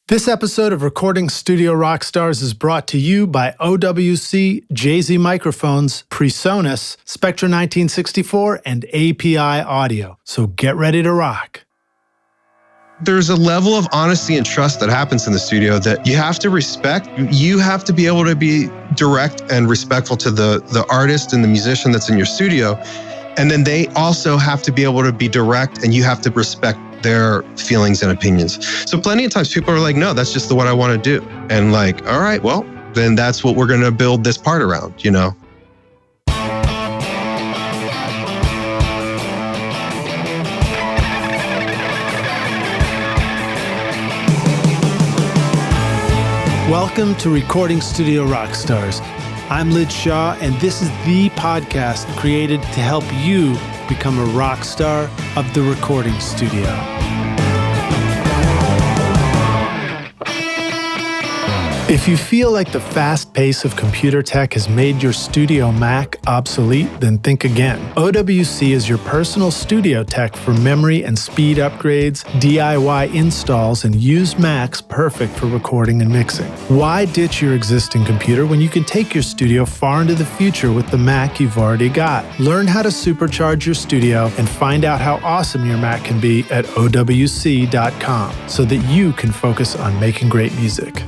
This episode of Recording Studio Rockstars is brought to you by OWC, Jay-Z Microphones, PreSonus, Spectra 1964, and API Audio. So get ready to rock. There's a level of honesty and trust that happens in the studio that you have to respect. You have to be able to be direct and respectful to the artist and the musician that's in your studio. And then they also have to be able to be direct, and you have to respect their feelings and opinions. So plenty of times people are like, no, that's just what I want to do. And like, all right, well, then that's what we're going to build this part around, you know? Welcome to Recording Studio Rockstars. I'm Lid Shaw, and this is the podcast created to help you become a rock star of the recording studio. If you feel like the fast pace of computer tech has made your studio Mac obsolete, then think again. OWC is your personal studio tech for memory and speed upgrades, DIY installs, and used Macs perfect for recording and mixing. Why ditch your existing computer when you can take your studio far into the future with the Mac you've already got? Learn how to supercharge your studio and find out how awesome your Mac can be at OWC.com so that you can focus on making great music.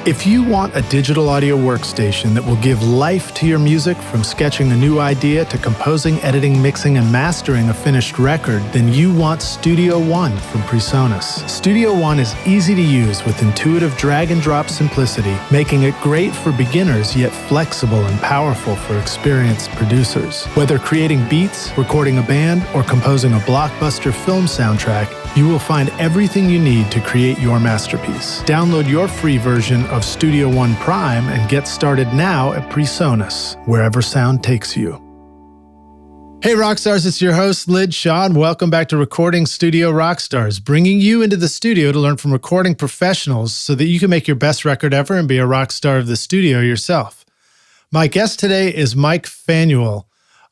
If you want a digital audio workstation that will give life to your music, from sketching a new idea to composing, editing, mixing, and mastering a finished record, then you want Studio One from PreSonus. Studio One is easy to use with intuitive drag-and-drop simplicity, making it great for beginners yet flexible and powerful for experienced producers. Whether creating beats, recording a band, or composing a blockbuster film soundtrack, you will find everything you need to create your masterpiece. Download your free version of Studio One Prime and get started now at PreSonus, wherever sound takes you. Hey Rockstars, it's your host Lid Shaw, and welcome back to Recording Studio Rockstars, bringing you into the studio to learn from recording professionals so that you can make your best record ever and be a rock star of the studio yourself. My guest today is Mike Fanuele,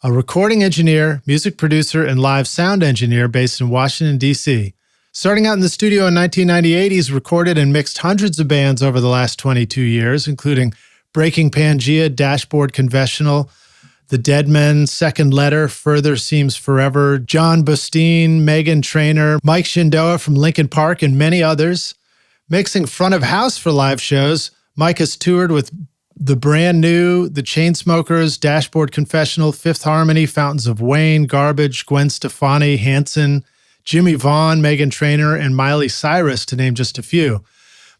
a recording engineer, music producer, and live sound engineer based in Washington, D.C. Starting out in the studio in 1998, he's recorded and mixed hundreds of bands over the last 22 years, including Breaking Pangaea, Dashboard Confessional, The Deadmen, Second Letter, Further Seems Forever, John Bustine, Meghan Trainor, Mike Shinoda from Linkin Park, and many others. Mixing front of house for live shows, Mike has toured with the Brand New, the Chainsmokers, Dashboard Confessional, Fifth Harmony, Fountains of Wayne, Garbage, Gwen Stefani, Hanson, Jimmie Vaughan, Meghan Trainor, and Miley Cyrus, to name just a few.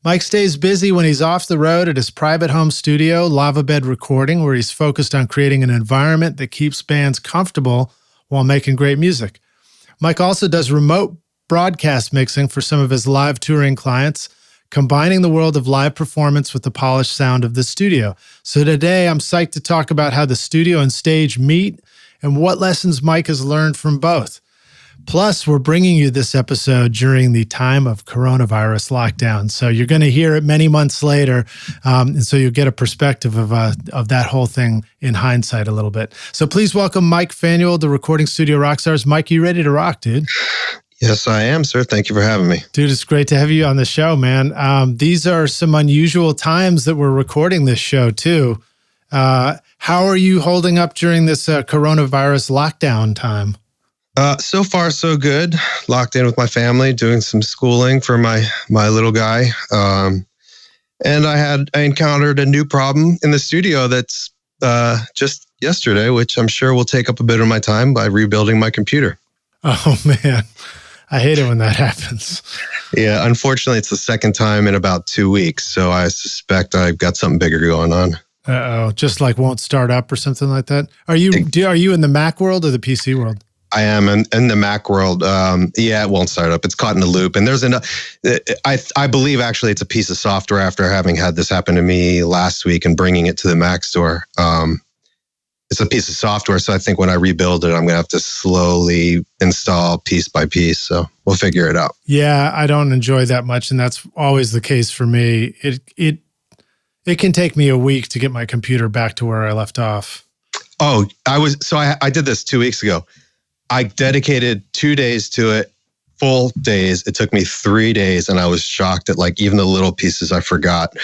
Mike stays busy when he's off the road at his private home studio, Lavabed Recording, where he's focused on creating an environment that keeps bands comfortable while making great music. Mike also does remote broadcast mixing for some of his live touring clients, combining the world of live performance with the polished sound of the studio. So today, I'm psyched to talk about how the studio and stage meet and what lessons Mike has learned from both. Plus, we're bringing you this episode during the time of coronavirus lockdown. So you're going to hear it many months later, and so you'll get a perspective of that whole thing in hindsight a little bit. So please welcome Mike Fanuele, the Recording Studio Rockstars. Mike, you ready to rock, dude? Yes, I am, sir. Thank you for having me. Dude, it's great to have you on the show, man. These are some unusual times that we're recording this show, too. How are you holding up during this coronavirus lockdown time? So far, so good. Locked in with my family, doing some schooling for my little guy. And I encountered a new problem in the studio that's just yesterday, which I'm sure will take up a bit of my time by rebuilding my computer. Oh, man. I hate it when that happens. Yeah, unfortunately, it's the second time in about 2 weeks, so I suspect I've got something bigger going on. Uh-oh, just like won't start up or something like that? Are you in the Mac world or the PC world? I am in the Mac world. Yeah, it won't start up. It's caught in a loop. And there's I believe actually it's a piece of software after having had this happen to me last week and bringing it to the Mac store. It's a piece of software, so I think when I rebuild it, I'm going to have to slowly install piece by piece. So we'll figure it out. Yeah, I don't enjoy that much, and that's always the case for me. It can take me a week to get my computer back to where I left off. I did this 2 weeks ago. I dedicated 2 days to it full days. It took me 3 days, and I was shocked at like even the little pieces I forgot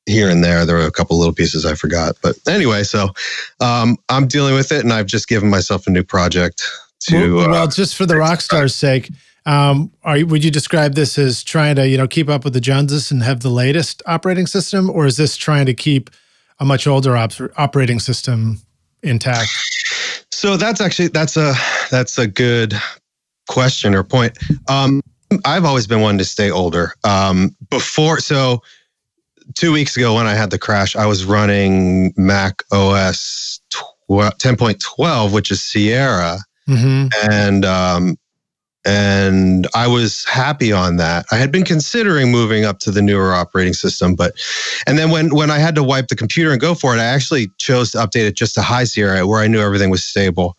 here and there. There were a couple little pieces I forgot. But anyway, so I'm dealing with it, and I've just given myself a new project to... Well, just for the rock star's sake, would you describe this as trying to, keep up with the Joneses and have the latest operating system, or is this trying to keep a much older operating system intact? So that's a good question or point. I've always been one to stay older. So 2 weeks ago when I had the crash, I was running Mac OS 10.12, which is Sierra, and I was happy on that. I had been considering moving up to the newer operating system, and then when I had to wipe the computer and go for it, I actually chose to update it just to High Sierra, where I knew everything was stable.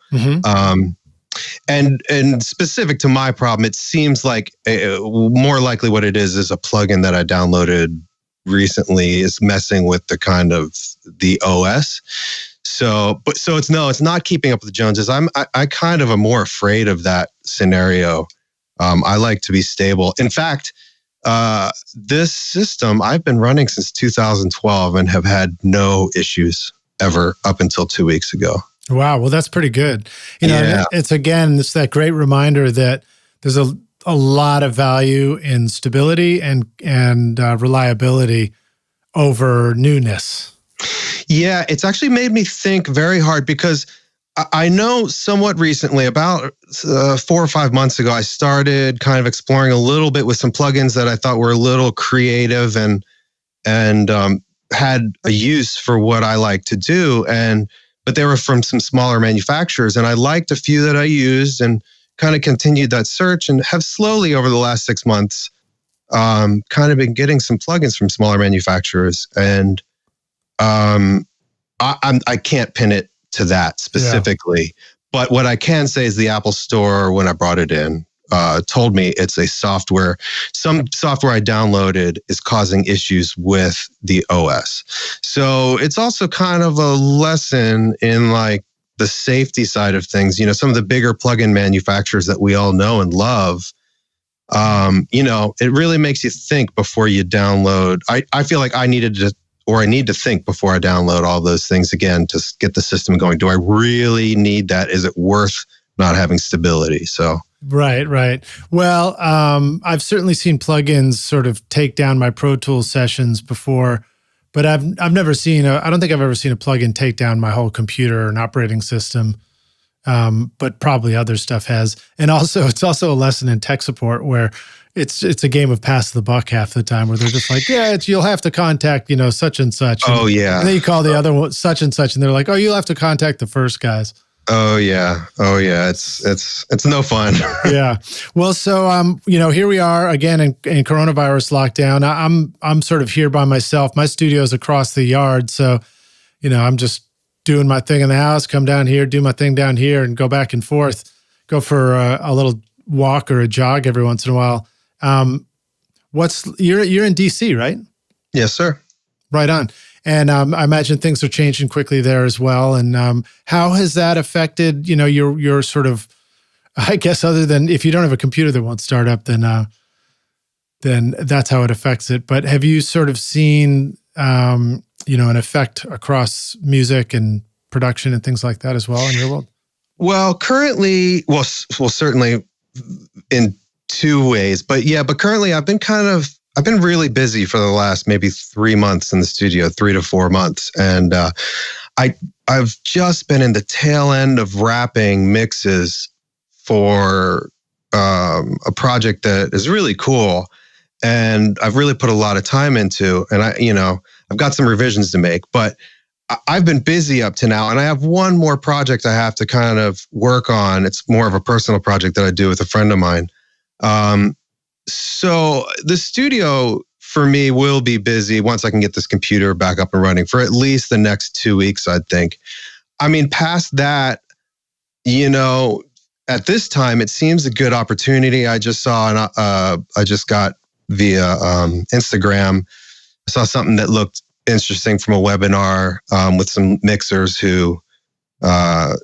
And specific to my problem, it seems like more likely what it is a plugin that I downloaded recently is messing with the kind of the OS. So it's not keeping up with the Joneses. I kind of am more afraid of that scenario. I like to be stable. In fact, this system I've been running since 2012 and have had no issues ever up until 2 weeks ago. Wow. Well, that's pretty good. It's that great reminder that there's a lot of value in stability and reliability over newness. Yeah, it's actually made me think very hard, because I know somewhat recently, about 4 or 5 months ago, I started kind of exploring a little bit with some plugins that I thought were a little creative and had a use for what I like to do. But they were from some smaller manufacturers, and I liked a few that I used and kind of continued that search, and have slowly over the last 6 months kind of been getting some plugins from smaller manufacturers. And I can't pin it to that specifically, but what I can say is the Apple Store, when I brought it in, told me it's some software I downloaded is causing issues with the OS. So it's also kind of a lesson in like the safety side of things. Some of the bigger plugin manufacturers that we all know and love, it really makes you think before you download. I feel like I need to think before I download all those things again to get the system going. Do I really need that? Is it worth not having stability? So right. Well, I've certainly seen plugins sort of take down my Pro Tools sessions before, but I don't think I've ever seen a plugin take down my whole computer and operating system. But probably other stuff has. And also, it's also a lesson in tech support where it's a game of pass the buck half the time, where they're just like, you'll have to contact, such and such. And, and then you call the other one such and such, and they're like, oh, you'll have to contact the first guys. Oh yeah. It's no fun. Yeah. Well, so here we are again in coronavirus lockdown. I'm sort of here by myself. My studio's across the yard, so I'm just doing my thing in the house. Come down here, do my thing down here, and go back and forth. Go for a little walk or a jog every once in a while. You're in DC, right? Yes, sir. Right on. And I imagine things are changing quickly there as well. And how has that affected, your sort of, I guess, other than if you don't have a computer that won't start up, then that's how it affects it. But have you sort of seen, an effect across music and production and things like that as well in your world? Well, currently, certainly in two ways, but currently I've been really busy for the last maybe 3 months in the studio, 3 to 4 months. And I've just been in the tail end of wrapping mixes for a project that is really cool. And I've really put a lot of time into, and I've got some revisions to make, but I've been busy up to now. And I have one more project I have to kind of work on. It's more of a personal project that I do with a friend of mine. So the studio for me will be busy once I can get this computer back up and running for at least the next 2 weeks, I think. I mean, past that, at this time, it seems a good opportunity. I just saw, I just got via Instagram, I saw something that looked interesting from a webinar with some mixers who, I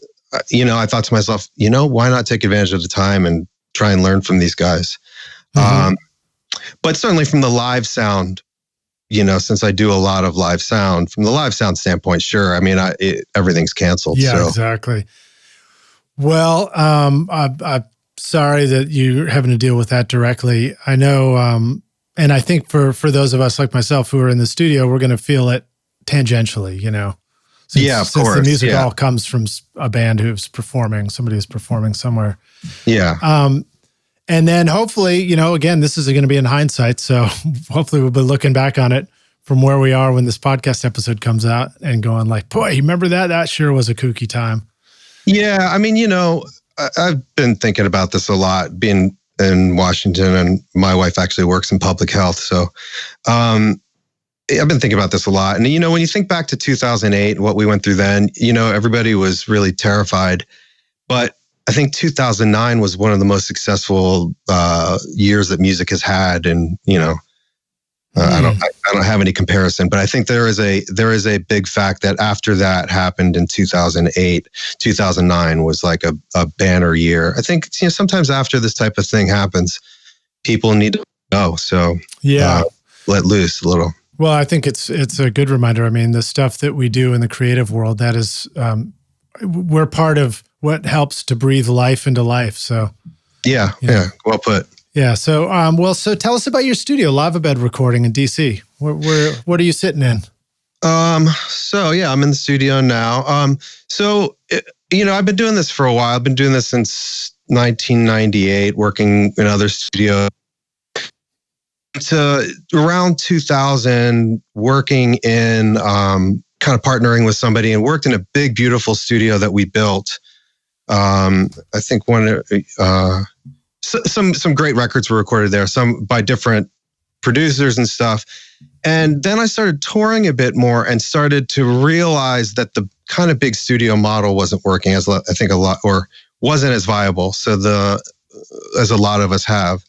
thought to myself, why not take advantage of the time and try and learn from these guys. But certainly from the live sound, since I do a lot of live sound, from the live sound standpoint, sure. I mean, everything's canceled. Yeah, so. Exactly. Well, I'm sorry that you're having to deal with that directly. I know, and I think for those of us like myself who are in the studio, we're going to feel it tangentially, Since the music all comes from a band who's performing, somebody who's performing somewhere. Yeah. And then hopefully, again, this is going to be in hindsight. So hopefully we'll be looking back on it from where we are when this podcast episode comes out and going like, boy, you remember that? That sure was a kooky time. Yeah. I mean, I've been thinking about this a lot, being in Washington, and my wife actually works in public health. So I've been thinking about this a lot. And, when you think back to 2008 and what we went through then, everybody was really terrified. But I think 2009 was one of the most successful years that music has had. And, I don't have any comparison, but I think there is a big fact that after that happened in 2008, 2009 was like a banner year. I think, sometimes after this type of thing happens, people need to go. So let loose a little. Well, I think it's a good reminder. I mean, the stuff that we do in the creative world, that is, we're part of what helps to breathe life into life. So, yeah, well put. Yeah. So, so tell us about your studio, Lavabed Recording in DC. What are you sitting in? So yeah, I'm in the studio now. I've been doing this for a while. I've been doing this since 1998, working in other studios. To around 2000, working in kind of partnering with somebody, and worked in a big, beautiful studio that we built. I think some great records were recorded there, some by different producers and stuff. And then I started touring a bit more and started to realize that the kind of big studio model wasn't working or wasn't as viable. So as a lot of us have.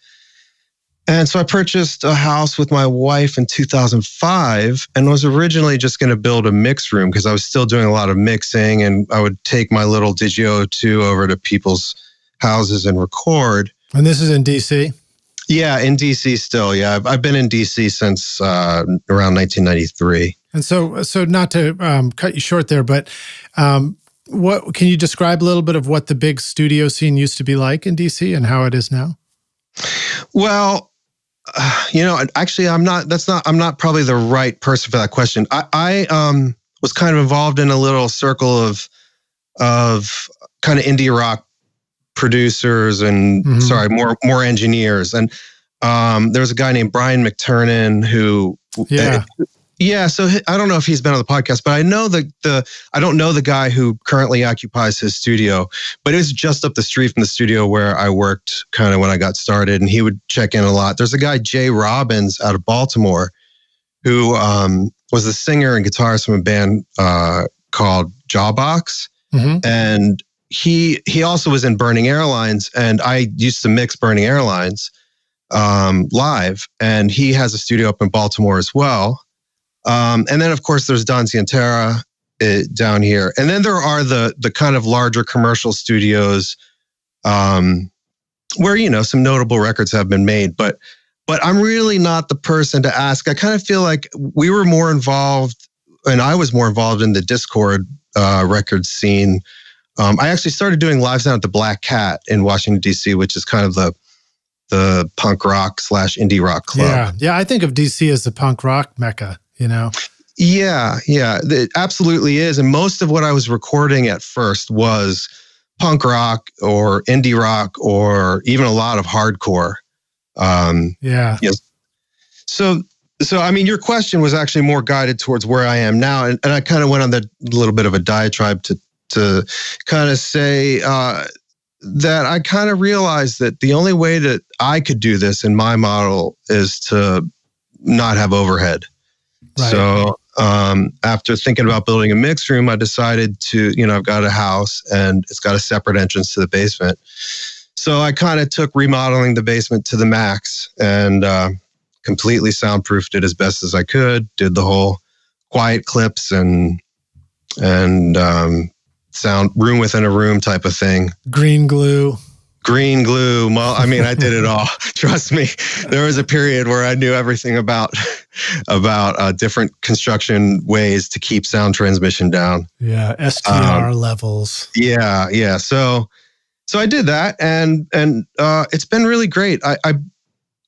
And so I purchased a house with my wife in 2005 and was originally just going to build a mix room because I was still doing a lot of mixing, and I would take my little Digio 2 over to people's houses and record. And this is in DC? Yeah, in DC still. Yeah, I've been in DC since around 1993. And so not to cut you short there, but what can you describe a little bit of what the big studio scene used to be like in DC and how it is now? Well, actually, I'm not probably the right person for that question. I was kind of involved in a little circle of kind of indie rock producers and more engineers. And there was a guy named Brian McTurnan who, so I don't know if he's been on the podcast, but I know I don't know the guy who currently occupies his studio, but it was just up the street from the studio where I worked kind of when I got started, and he would check in a lot. There's a guy, Jay Robbins, out of Baltimore, who was the singer and guitarist from a band called Jawbox. And he also was in Burning Airlines, and I used to mix Burning Airlines live, and he has a studio up in Baltimore as well. And then, of course, there's Don Zientara down here. And then there are the kind of larger commercial studios where, some notable records have been made. But I'm really not the person to ask. I kind of feel like we were more involved, and I was more involved in the Discord record scene. I actually started doing live sound at the Black Cat in Washington, D.C., which is kind of the punk rock / indie rock club. Yeah. I think of DC as the punk rock mecca. Yeah, it absolutely is. And most of what I was recording at first was punk rock or indie rock or even a lot of hardcore. Yes. So I mean, your question was actually more guided towards where I am now, and I kind of went on that little bit of a diatribe to kind of say that I kind of realized that the only way that I could do this in my model is to not have overhead. Right. So after thinking about building a mix room, I decided to, I've got a house and it's got a separate entrance to the basement. So I kind of took remodeling the basement to the max and completely soundproofed it as best as I could, did the whole quiet clips and sound room within a room type of thing. Green glue. green glue. I mean, I did it all. Trust me. There was a period where I knew everything about different construction ways to keep sound transmission down. Yeah, STR levels. Yeah. So I did that, and it's been really great. I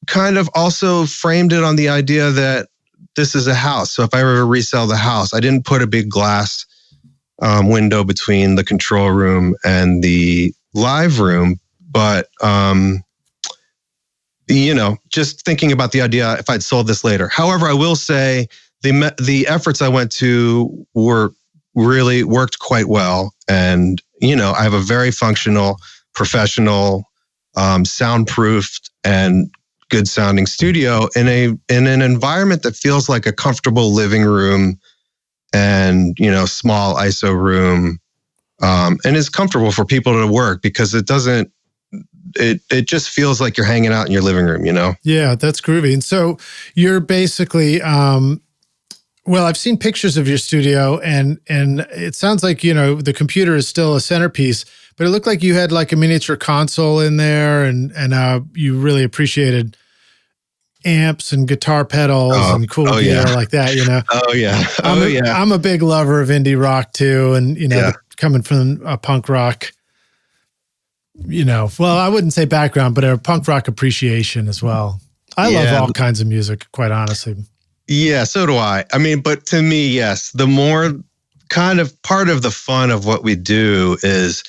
kind of also framed it on the idea that this is a house. So if I ever resell the house, I didn't put a big glass window between the control room and the live room. But, just thinking about the idea if I'd sold this later. However, I will say the efforts I went to really worked quite well. And, I have a very functional, professional, soundproofed and good sounding studio in an environment that feels like a comfortable living room and, small ISO room, and is comfortable for people to work because it just feels like you're hanging out in your living room, Yeah, that's groovy. And so you're basically, I've seen pictures of your studio and it sounds like, the computer is still a centerpiece, but it looked like you had like a miniature console in there and you really appreciated amps and guitar pedals and cool gear like that, Oh yeah. I'm a big lover of indie rock too. And, coming from a punk rock, I wouldn't say background, but a punk rock appreciation as well. I love all kinds of music, quite honestly. Yeah, so do I. I mean, but to me, yes, the more kind of part of the fun of what we do is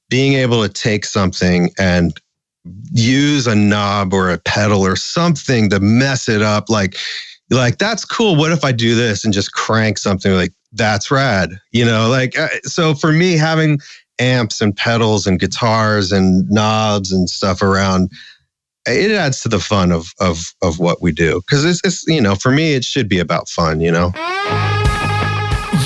being able to take something and use a knob or a pedal or something to mess it up. Like that's cool. What if I do this and just crank something? Like, that's rad. So for me, having amps and pedals and guitars and knobs and stuff around, it adds to the fun of what we do. Because it's for me, it should be about fun,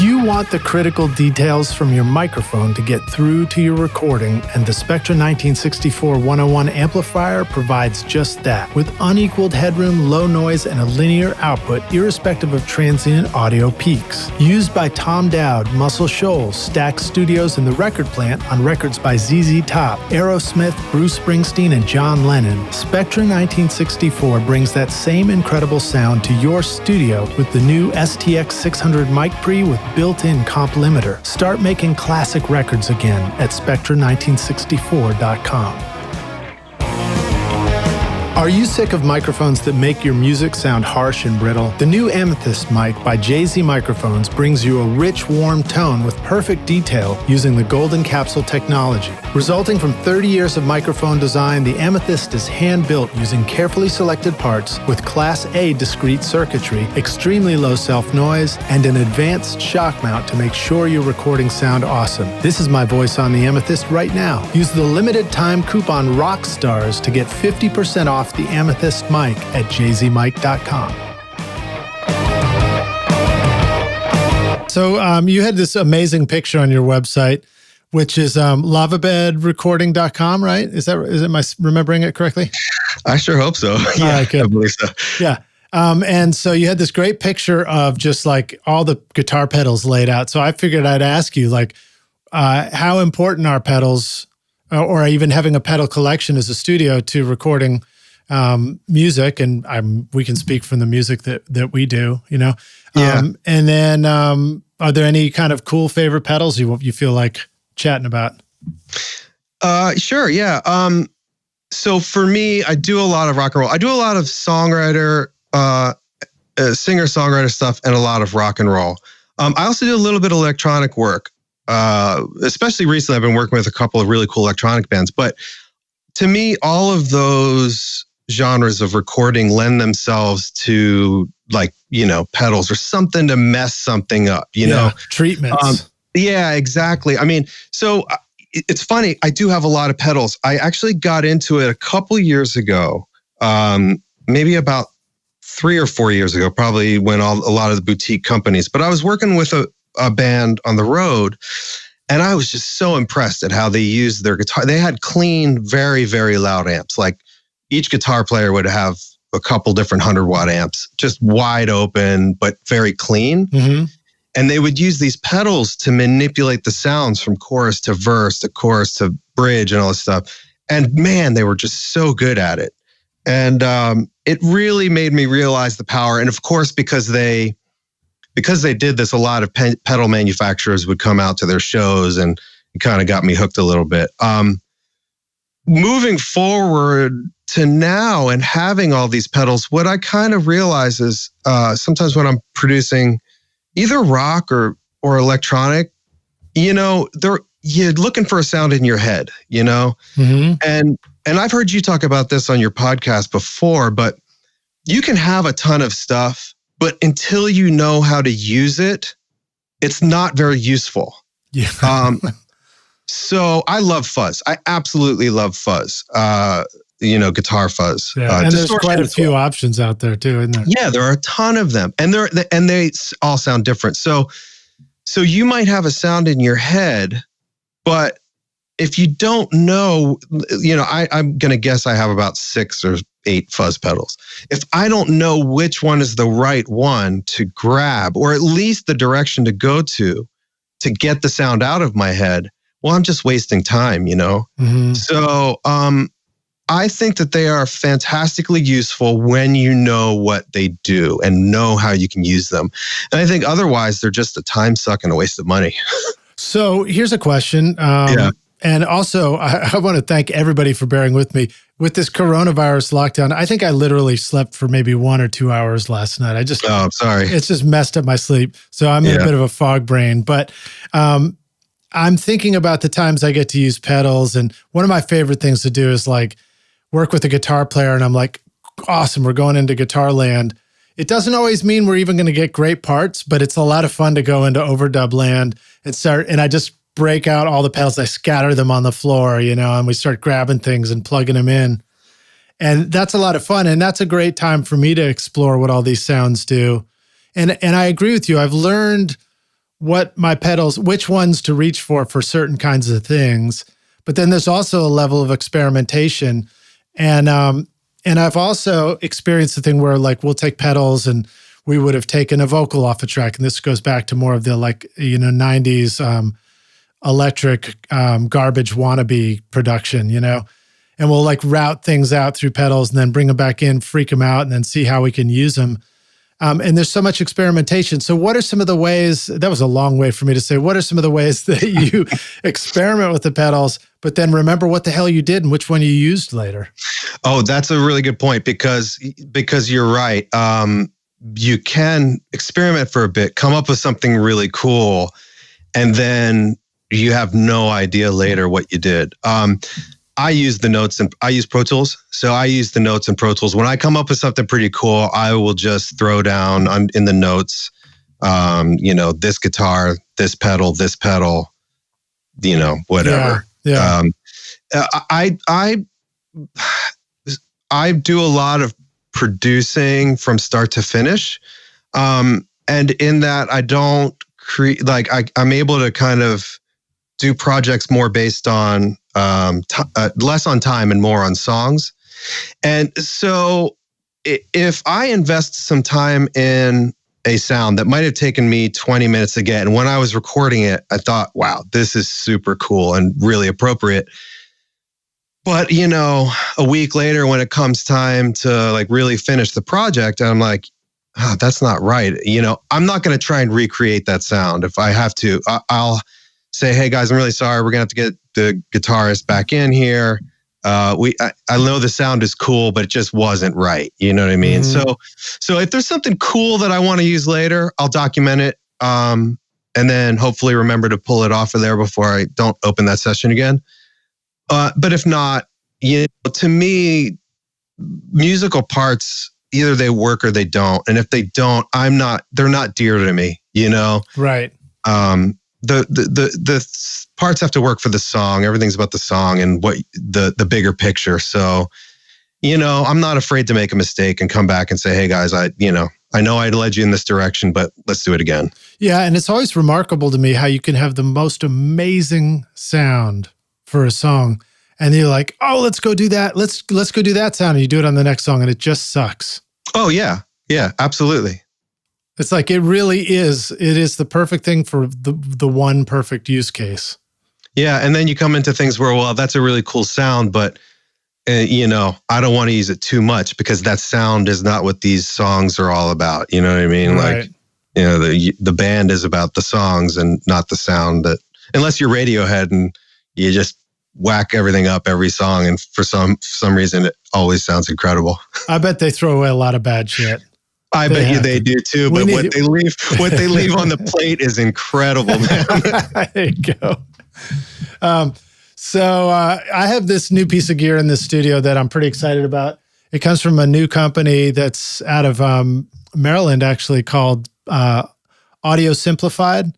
You want the critical details from your microphone to get through to your recording, and the Spectra 1964 101 amplifier provides just that. With unequaled headroom, low noise, and a linear output, irrespective of transient audio peaks. Used by Tom Dowd, Muscle Shoals, Stax Studios, and The Record Plant on records by ZZ Top, Aerosmith, Bruce Springsteen, and John Lennon, Spectra 1964 brings that same incredible sound to your studio with the new STX 600 mic pre with built-in comp limiter. Start making classic records again at Spectra1964.com. Are you sick of microphones that make your music sound harsh and brittle? The new Amethyst mic by Jay-Z Microphones brings you a rich, warm tone with perfect detail using the golden capsule technology. Resulting from 30 years of microphone design, the Amethyst is hand-built using carefully selected parts with Class A discrete circuitry, extremely low self-noise, and an advanced shock mount to make sure your recordings sound awesome. This is my voice on the Amethyst right now. Use the limited time coupon ROCKSTARS to get 50% off the Amethyst mic at jzmic.com. So you had this amazing picture on your website, which is lavabedrecording.com, right? Is am I remembering it correctly? I sure hope so. Yeah, right, good. I believe so. Yeah. And so you had this great picture of just like all the guitar pedals laid out. So I figured I'd ask you, like, how important are pedals or even having a pedal collection as a studio to recording music? And we can speak from the music that we do, Yeah. And then are there any kind of cool favorite pedals you feel like chatting about? Sure. Yeah. So for me, I do a lot of rock and roll. I do a lot of singer-songwriter stuff and a lot of rock and roll. I also do a little bit of electronic work. Especially recently, I've been working with a couple of really cool electronic bands. But to me, all of those genres of recording lend themselves to pedals or something to mess something up, treatments. Yeah, exactly. I mean, so it's funny. I do have a lot of pedals. I actually got into it a couple years ago, maybe about 3 or 4 years ago, probably when a lot of the boutique companies, but I was working with a band on the road and I was just so impressed at how they used their guitar. They had clean, very, very loud amps. Like each guitar player would have a couple different 100-watt amps, just wide open, but very clean. Mm-hmm. And they would use these pedals to manipulate the sounds from chorus to verse to chorus to bridge and all this stuff. And man, they were just so good at it. And it really made me realize the power. And of course, because they did this, a lot of pedal manufacturers would come out to their shows, and it kind of got me hooked a little bit. Moving forward to now and having all these pedals, what I kind of realize is sometimes when I'm producing either rock or electronic, you're looking for a sound in your head, Mm-hmm. And I've heard you talk about this on your podcast before, but you can have a ton of stuff, but until you know how to use it, it's not very useful. Yeah. So I love fuzz. I absolutely love fuzz. Guitar fuzz. Yeah, and there's quite a few options out there too, isn't there? Yeah, there are a ton of them, and they all sound different. So you might have a sound in your head, but if you don't know, I'm going to guess I have about 6 or 8 fuzz pedals. If I don't know which one is the right one to grab, or at least the direction to go to get the sound out of my head, well, I'm just wasting time, Mm-hmm. So I think that they are fantastically useful when you know what they do and know how you can use them. And I think otherwise they're just a time suck and a waste of money. So here's a question. Yeah. And also, I want to thank everybody for bearing with me. With this coronavirus lockdown, I think I literally slept for maybe 1 or 2 hours last night. Oh, I'm sorry. It's just messed up my sleep. So I'm in a bit of a fog brain. But I'm thinking about the times I get to use pedals. And one of my favorite things to do is like work with a guitar player. And I'm like, awesome, we're going into guitar land. It doesn't always mean we're even going to get great parts, but it's a lot of fun to go into overdub land and I just break out all the pedals. I scatter them on the floor, and we start grabbing things and plugging them in. And that's a lot of fun. And that's a great time for me to explore what all these sounds do. And I agree with you. I've learned what my pedals, which ones to reach for certain kinds of things. But then there's also a level of experimentation. And I've also experienced the thing where like we'll take pedals and we would have taken a vocal off a track. And this goes back to more of the 90s electric garbage wannabe production, and we'll like route things out through pedals and then bring them back in, freak them out, and then see how we can use them. And there's so much experimentation. So what are some of the ways, that was a long way for me to say, what are some of the ways that you experiment with the pedals, but then remember what the hell you did and which one you used later? Oh, that's a really good point because you're right. You can experiment for a bit, come up with something really cool, and then you have no idea later what you did. I use the notes and I use Pro Tools. So I use the notes in Pro Tools. When I come up with something pretty cool, I will just throw down in the notes, this guitar, this pedal, whatever. Yeah. I do a lot of producing from start to finish. And in that I don't create, I'm able to kind of do projects more based on less on time and more on songs. And so if I invest some time in a sound that might have taken me 20 minutes to get, and when I was recording it, I thought, wow, this is super cool and really appropriate. But, a week later when it comes time to really finish the project, I'm like, oh, that's not right. I'm not going to try and recreate that sound. If I have to, I'll say, hey guys, I'm really sorry. We're going to have to get the guitarist back in here. I know the sound is cool, but it just wasn't right. You know what I mean? Mm-hmm. So if there's something cool that I want to use later, I'll document it. And then hopefully remember to pull it off of there before I don't open that session again. But if not, to me, musical parts, either they work or they don't. And if they don't, they're not dear to me, Right. The parts have to work for the song. Everything's about the song and what the bigger picture. So, I'm not afraid to make a mistake and come back and say, hey guys, I know I led you in this direction, but let's do it again. Yeah. And it's always remarkable to me how you can have the most amazing sound for a song. And you're like, oh, let's go do that. Let's go do that sound. And you do it on the next song and it just sucks. Oh yeah. Yeah, absolutely. It's like, it is the perfect thing for the one perfect use case. Yeah, and then you come into things where, well, that's a really cool sound, but I don't want to use it too much because that sound is not what these songs are all about. You know what I mean? Right. Like, the band is about the songs and not the sound. That unless you're Radiohead and you just whack everything up every song, and for some reason it always sounds incredible. I bet they throw away a lot of bad shit. I bet you they do too. But what they leave on the plate is incredible, man. There you go. So I have this new piece of gear in the studio that I'm pretty excited about. It comes from a new company that's out of Maryland, actually, called Audio Simplified.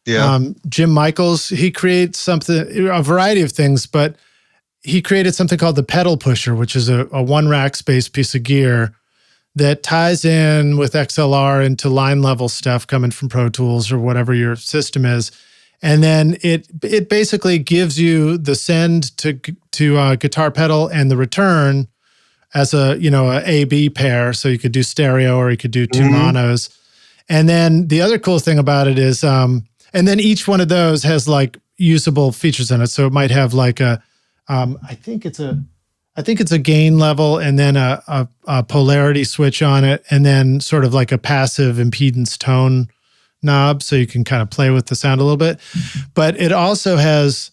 Yeah. Jim Michaels, he creates a variety of things, but he created something called the Pedal Pusher, which is a one rack space piece of gear that ties in with XLR into line level stuff coming from Pro Tools or whatever your system is. And then it basically gives you the send to guitar pedal and the return as a A/B pair. So you could do stereo or you could do two monos. And then the other cool thing about it is, and then each one of those has like usable features in it. So it might have like I think it's a gain level and then a polarity switch on it, and then sort of like a passive impedance tone knob, so you can kind of play with the sound a little bit. But it also has,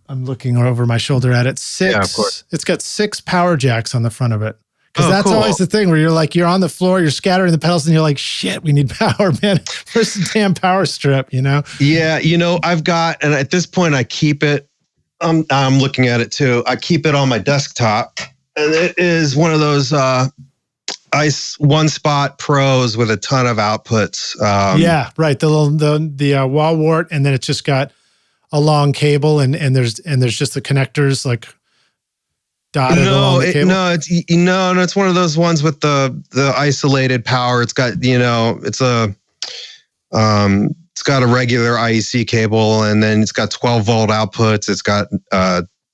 I'm looking over my shoulder at it, it's got 6 power jacks on the front of it. Because that's always the thing where you're on the floor, you're scattering the pedals, and you're like, shit, we need power, man. Where's the damn power strip, Yeah, I've got, and at this point I keep it, I'm looking at it too. I keep it on my desktop, and it is one of those Ice One Spot Pros with a ton of outputs. Yeah, right. The wall wart, and then it's just got a long cable, and there's just the connectors like dotted along the cable. It's one of those ones with the isolated power. It's got it's got a regular IEC cable, and then it's got 12 volt outputs. It's got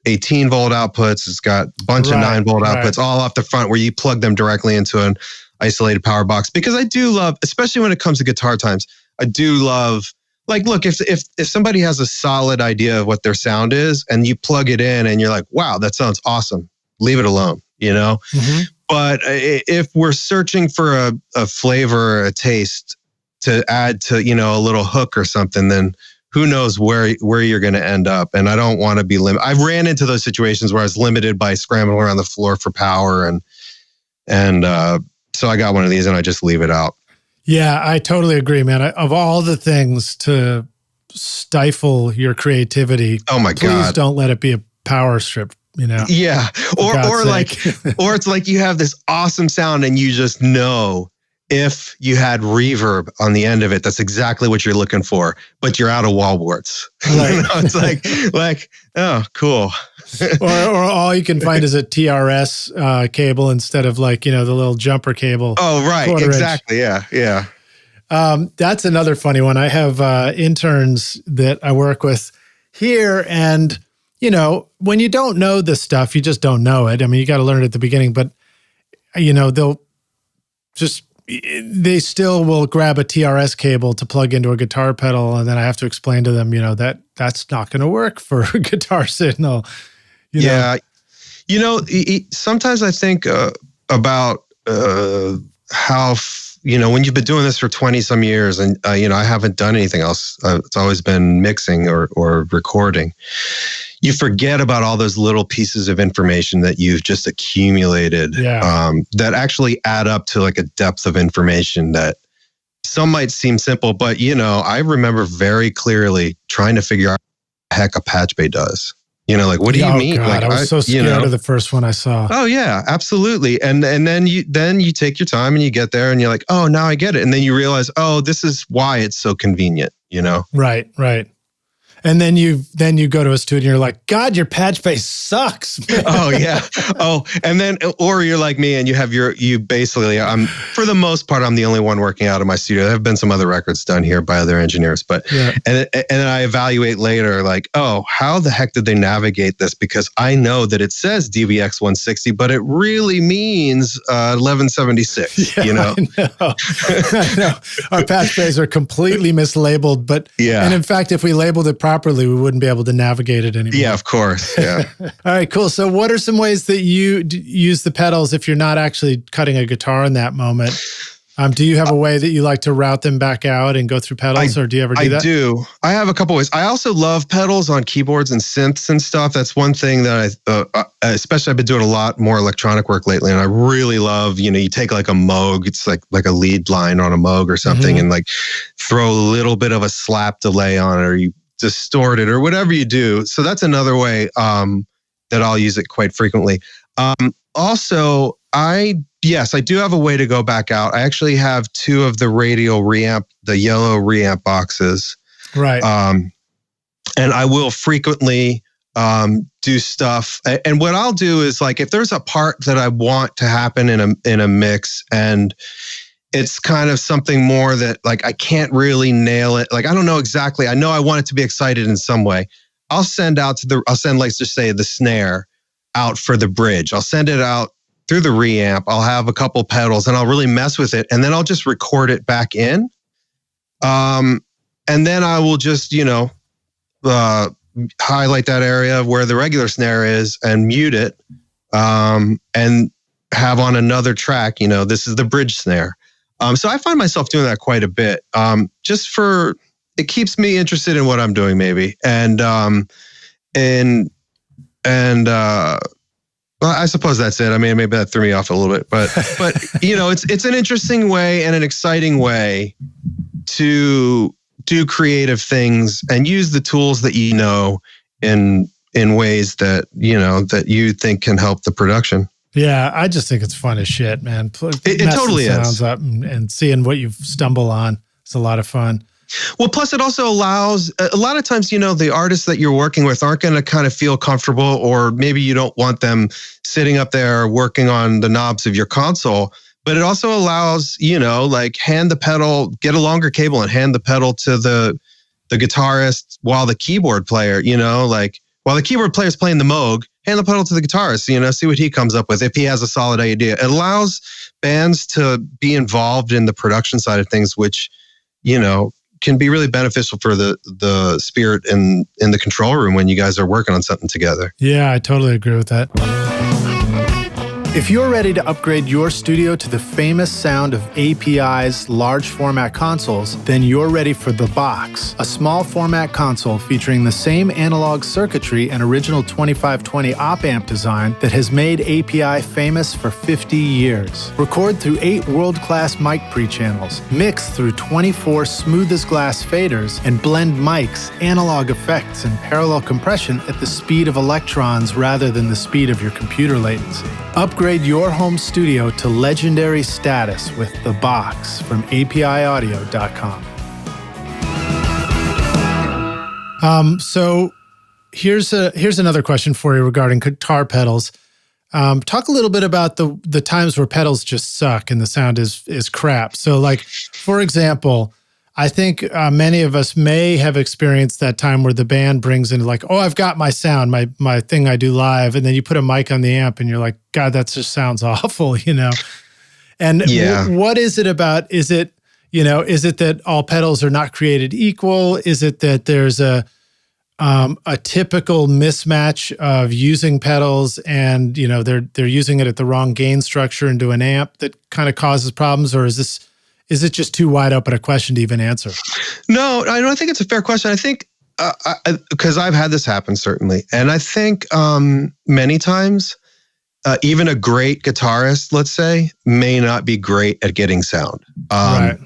18 volt outputs. It's got a bunch of 9 volt outputs all off the front where you plug them directly into an isolated power box. Because I do love, especially when it comes to guitar times, I do love, like, look, if somebody has a solid idea of what their sound is and you plug it in and you're like, wow, that sounds awesome, leave it alone, Mm-hmm. But if we're searching for a flavor or a taste to add to, a little hook or something, then who knows where you're going to end up. And I don't want to be limited. I've ran into those situations where I was limited by scrambling around the floor for power. And so I got one of these and I just leave it out. Yeah, I totally agree, man. Of all the things to stifle your creativity, oh my God, please don't let it be a power strip, Yeah. Or it's like you have this awesome sound and you just know if you had reverb on the end of it, that's exactly what you're looking for, but you're out of wall warts. Right. It's like, oh, cool. or all you can find is a TRS cable instead of like, the little jumper cable. Oh, right. Exactly. Inch. Yeah. That's another funny one. I have interns that I work with here, and, when you don't know this stuff, you just don't know it. I mean, you got to learn it at the beginning, but, they still will grab a TRS cable to plug into a guitar pedal, and then I have to explain to them, that's not going to work for a guitar signal. Yeah. Sometimes I think about how, when you've been doing this for 20 some years and, I haven't done anything else. It's always been mixing or recording. You forget about all those little pieces of information that you've just accumulated that actually add up to like a depth of information that some might seem simple, but I remember very clearly trying to figure out what the heck a patch bay does. Like, what do you mean? God, like, I was so scared of the first one I saw. Oh yeah, absolutely. And then you take your time and you get there and you're like, oh, now I get it. And then you realize, oh, this is why it's so convenient, Right. And then you go to a studio and you're like, God, your patch bay sucks, man. Oh yeah. Oh, and then, or you're like me and you basically, for the most part, I'm the only one working out of my studio. There have been some other records done here by other engineers, but, and I evaluate later, like, oh, how the heck did they navigate this? Because I know that it says DBX 160, but it really means 1176, I know. Our patch bays are completely mislabeled, but, and in fact, if we labeled it properly, properly, we wouldn't be able to navigate it anymore. Yeah, of course. Yeah. All right, cool. So what are some ways that you use the pedals if you're not actually cutting a guitar in that moment? Do you have a way that you like to route them back out and go through pedals, or do you ever do that? I do. I have a couple ways. I also love pedals on keyboards and synths and stuff. That's one thing that especially I've been doing a lot more electronic work lately, and I really love, you take like a Moog, it's like a lead line on a Moog or something, and like throw a little bit of a slap delay on it, or you distort it, or whatever you do. So that's another way that I'll use it quite frequently. Also, I do have a way to go back out. I actually have 2 of the radial reamp, the yellow reamp boxes. Right. And I will frequently do stuff. And what I'll do is, like, if there's a part that I want to happen in a mix, and it's kind of something more that, like, I can't really nail it. Like, I don't know exactly. I know I want it to be excited in some way. I'll send, let's just say, the snare out for the bridge. I'll send it out through the reamp. I'll have a couple pedals and I'll really mess with it. And then I'll just record it back in. And then I will just, highlight that area where the regular snare is and mute it. And have on another track, this is the bridge snare. So I find myself doing that quite a bit. It keeps me interested in what I'm doing, maybe. Well, I suppose that's it. I mean, maybe that threw me off a little bit, but it's an interesting way and an exciting way to do creative things and use the tools that in ways that that you think can help the production. Yeah, I just think it's fun as shit, man. It totally is. Sounds up and seeing what you stumble on. It's a lot of fun. Well, plus it also allows, a lot of times, the artists that you're working with aren't going to kind of feel comfortable, or maybe you don't want them sitting up there working on the knobs of your console, but it also allows, like, hand the pedal, get a longer cable and hand the pedal to the guitarist while the keyboard player, like while the keyboard player is playing the Moog, hand the pedal to the guitarist, see what he comes up with if he has a solid idea. It allows bands to be involved in the production side of things, which, can be really beneficial for the spirit in the control room when you guys are working on something together. Yeah, I totally agree with that. If you're ready to upgrade your studio to the famous sound of API's large format consoles, then you're ready for the Box, a small format console featuring the same analog circuitry and original 2520 op-amp design that has made API famous for 50 years. Record through 8 world-class mic pre-channels, mix through 24 smooth-as-glass faders, and blend mics, analog effects, and parallel compression at the speed of electrons rather than the speed of your computer latency. Upgrade your home studio to legendary status with The Box from APIaudio.com. So here's another question for you regarding guitar pedals. Talk a little bit about the times where pedals just suck and the sound is crap. So, like, for example, I think many of us may have experienced that time where the band brings in, like, oh, I've got my sound, my thing I do live. And then you put a mic on the amp and you're like, God, that just sounds awful, And what is it about? Is it that all pedals are not created equal? Is it that there's a typical mismatch of using pedals and, they're using it at the wrong gain structure into an amp that kind of causes problems? Or is it just too wide open a question to even answer? No, I don't think it's a fair question. I think, because I've had this happen, certainly. And I think many times, even a great guitarist, let's say, may not be great at getting sound. Right.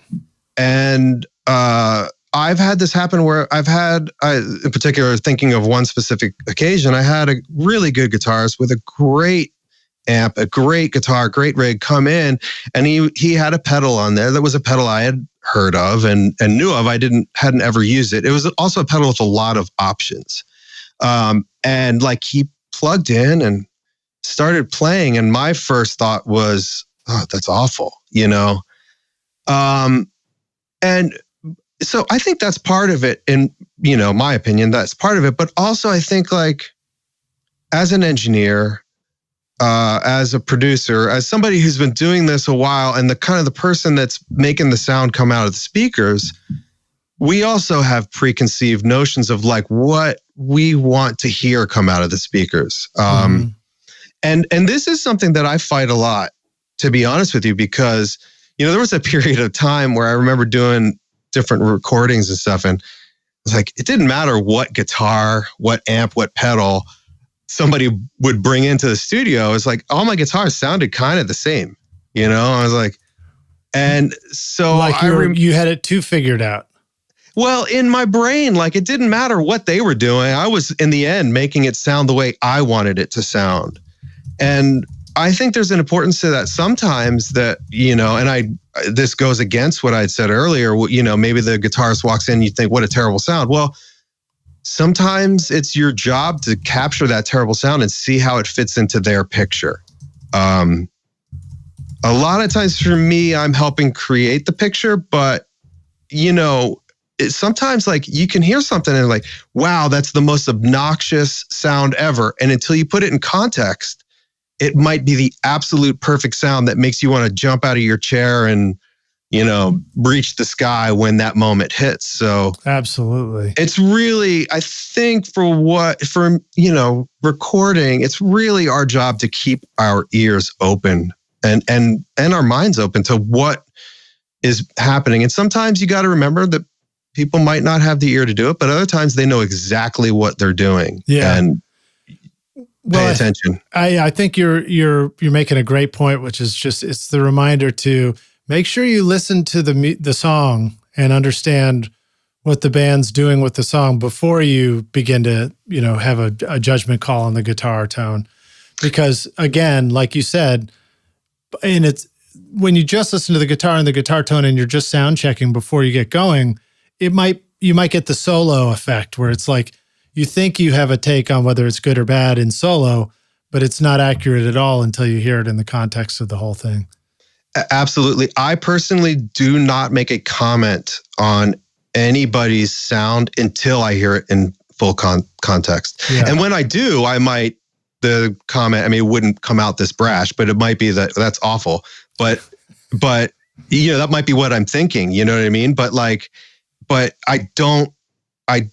And I've had this happen where in particular, thinking of one specific occasion, I had a really good guitarist with a great amp, a great guitar, great rig come in, and he had a pedal on there that was a pedal I had heard of and knew of. I hadn't ever used it. It was also a pedal with a lot of options. And like, he plugged in and started playing, and my first thought was, oh, that's awful, and so I think that's part of it, in my opinion, that's part of it. But also I think, like, as an engineer, as a producer, as somebody who's been doing this a while, and the person that's making the sound come out of the speakers, we also have preconceived notions of like what we want to hear come out of the speakers. And this is something that I fight a lot, to be honest with you, because, there was a period of time where I remember doing different recordings and stuff. And it's like, it didn't matter what guitar, what amp, what pedal somebody would bring into the studio. It's like all my guitars sounded kind of the same, I was like, and so like you had it too figured out. Well, in my brain, like it didn't matter what they were doing. I was in the end making it sound the way I wanted it to sound. And I think there's an importance to that sometimes that, and this goes against what I'd said earlier, maybe the guitarist walks in and you think, what a terrible sound. Well, sometimes it's your job to capture that terrible sound and see how it fits into their picture. A lot of times for me, I'm helping create the picture, but, sometimes like you can hear something and like, wow, that's the most obnoxious sound ever. And until you put it in context, it might be the absolute perfect sound that makes you want to jump out of your chair and, reach the sky when that moment hits. So absolutely. It's really, I think for recording, it's really our job to keep our ears open and our minds open to what is happening. And sometimes you got to remember that people might not have the ear to do it, but other times they know exactly what they're doing. Yeah. And pay attention. I think you're making a great point, which is just, it's the reminder to make sure you listen to the song and understand what the band's doing with the song before you begin to, have a judgment call on the guitar tone. Because again, like you said, and it's when you just listen to the guitar and the guitar tone and you're just sound checking before you get going, you might get the solo effect where it's like you think you have a take on whether it's good or bad in solo, but it's not accurate at all until you hear it in the context of the whole thing. Absolutely. I personally do not make a comment on anybody's sound until I hear it in full context. Yeah. And when I do, the comment, it wouldn't come out this brash, but it might be that's awful. But that might be what I'm thinking, you know what I mean? But I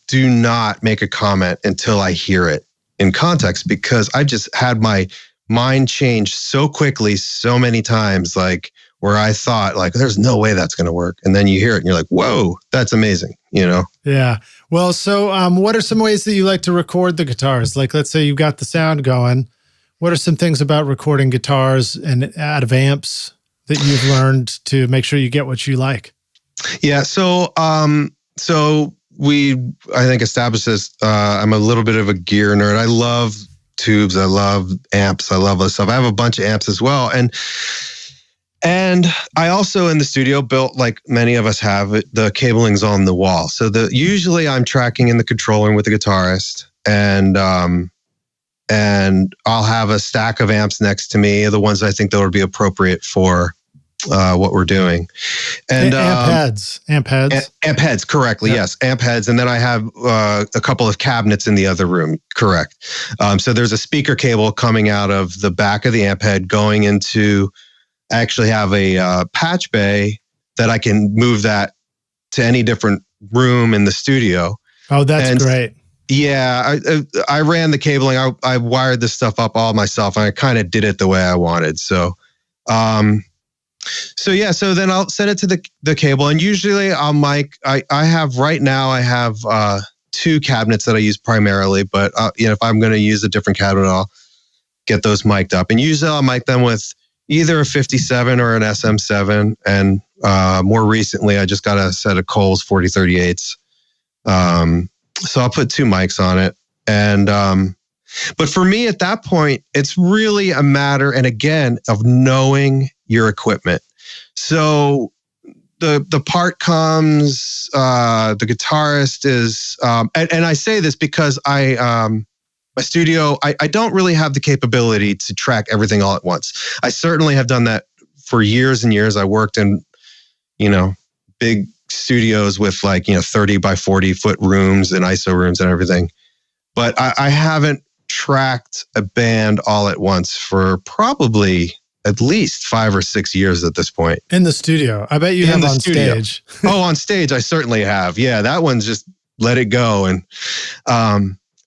do not make a comment until I hear it in context, because I've just had my mind change so quickly, so many times, like where I thought like, there's no way that's going to work. And then you hear it and you're like, whoa, that's amazing. Yeah. Well, so what are some ways that you like to record the guitars? Like, let's say you've got the sound going. What are some things about recording guitars and out of amps that you've learned to make sure you get what you like? Yeah. So we, I think, established this. I'm a little bit of a gear nerd. I love tubes. I love amps. I love this stuff. I have a bunch of amps as well. And I also in the studio built, like many of us have, the cabling's on the wall. So usually I'm tracking in the control room with the guitarist, and I'll have a stack of amps next to me, the ones I think that would be appropriate for what we're doing. And amp heads, correctly. Yep. Yes. Amp heads. And then I have a couple of cabinets in the other room. Correct. So there's a speaker cable coming out of the back of the amp head going into, I actually have a patch bay that I can move that to any different room in the studio. Oh, that's great. Yeah. I ran the cabling. I wired this stuff up all myself, and I kind of did it the way I wanted. So then I'll set it to the cable, and usually I'll mic. I have two cabinets that I use primarily, but if I'm going to use a different cabinet, I'll get those mic'd up. And usually I'll mic them with either a 57 or an SM7. And more recently, I just got a set of Coles 4038s. So I'll put two mics on it. And but for me at that point, it's really a matter, and again, of knowing your equipment. So the part comes, the guitarist is, and I say this because my studio, I don't really have the capability to track everything all at once. I certainly have done that for years and years. I worked in, big studios with 30 by 40 foot rooms and ISO rooms and everything. But I haven't tracked a band all at once for probably at least 5 or 6 years at this point. In the studio. I bet you have on stage. Oh, on stage, I certainly have. Yeah, that one's just let it go. And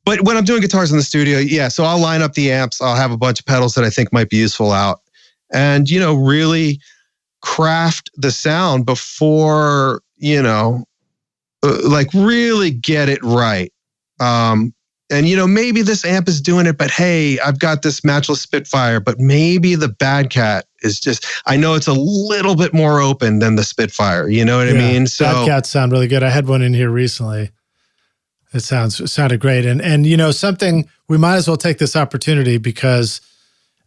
but when I'm doing guitars in the studio, yeah, so I'll line up the amps. I'll have a bunch of pedals that I think might be useful out, and really craft the sound before like really get it right. And maybe this amp is doing it, but hey, I've got this matchless Spitfire, but maybe the Bad Cat is just, I know it's a little bit more open than the Spitfire. You know what I mean? So Bad Cats sound really good. I had one in here recently. It sounded great. And something, we might as well take this opportunity because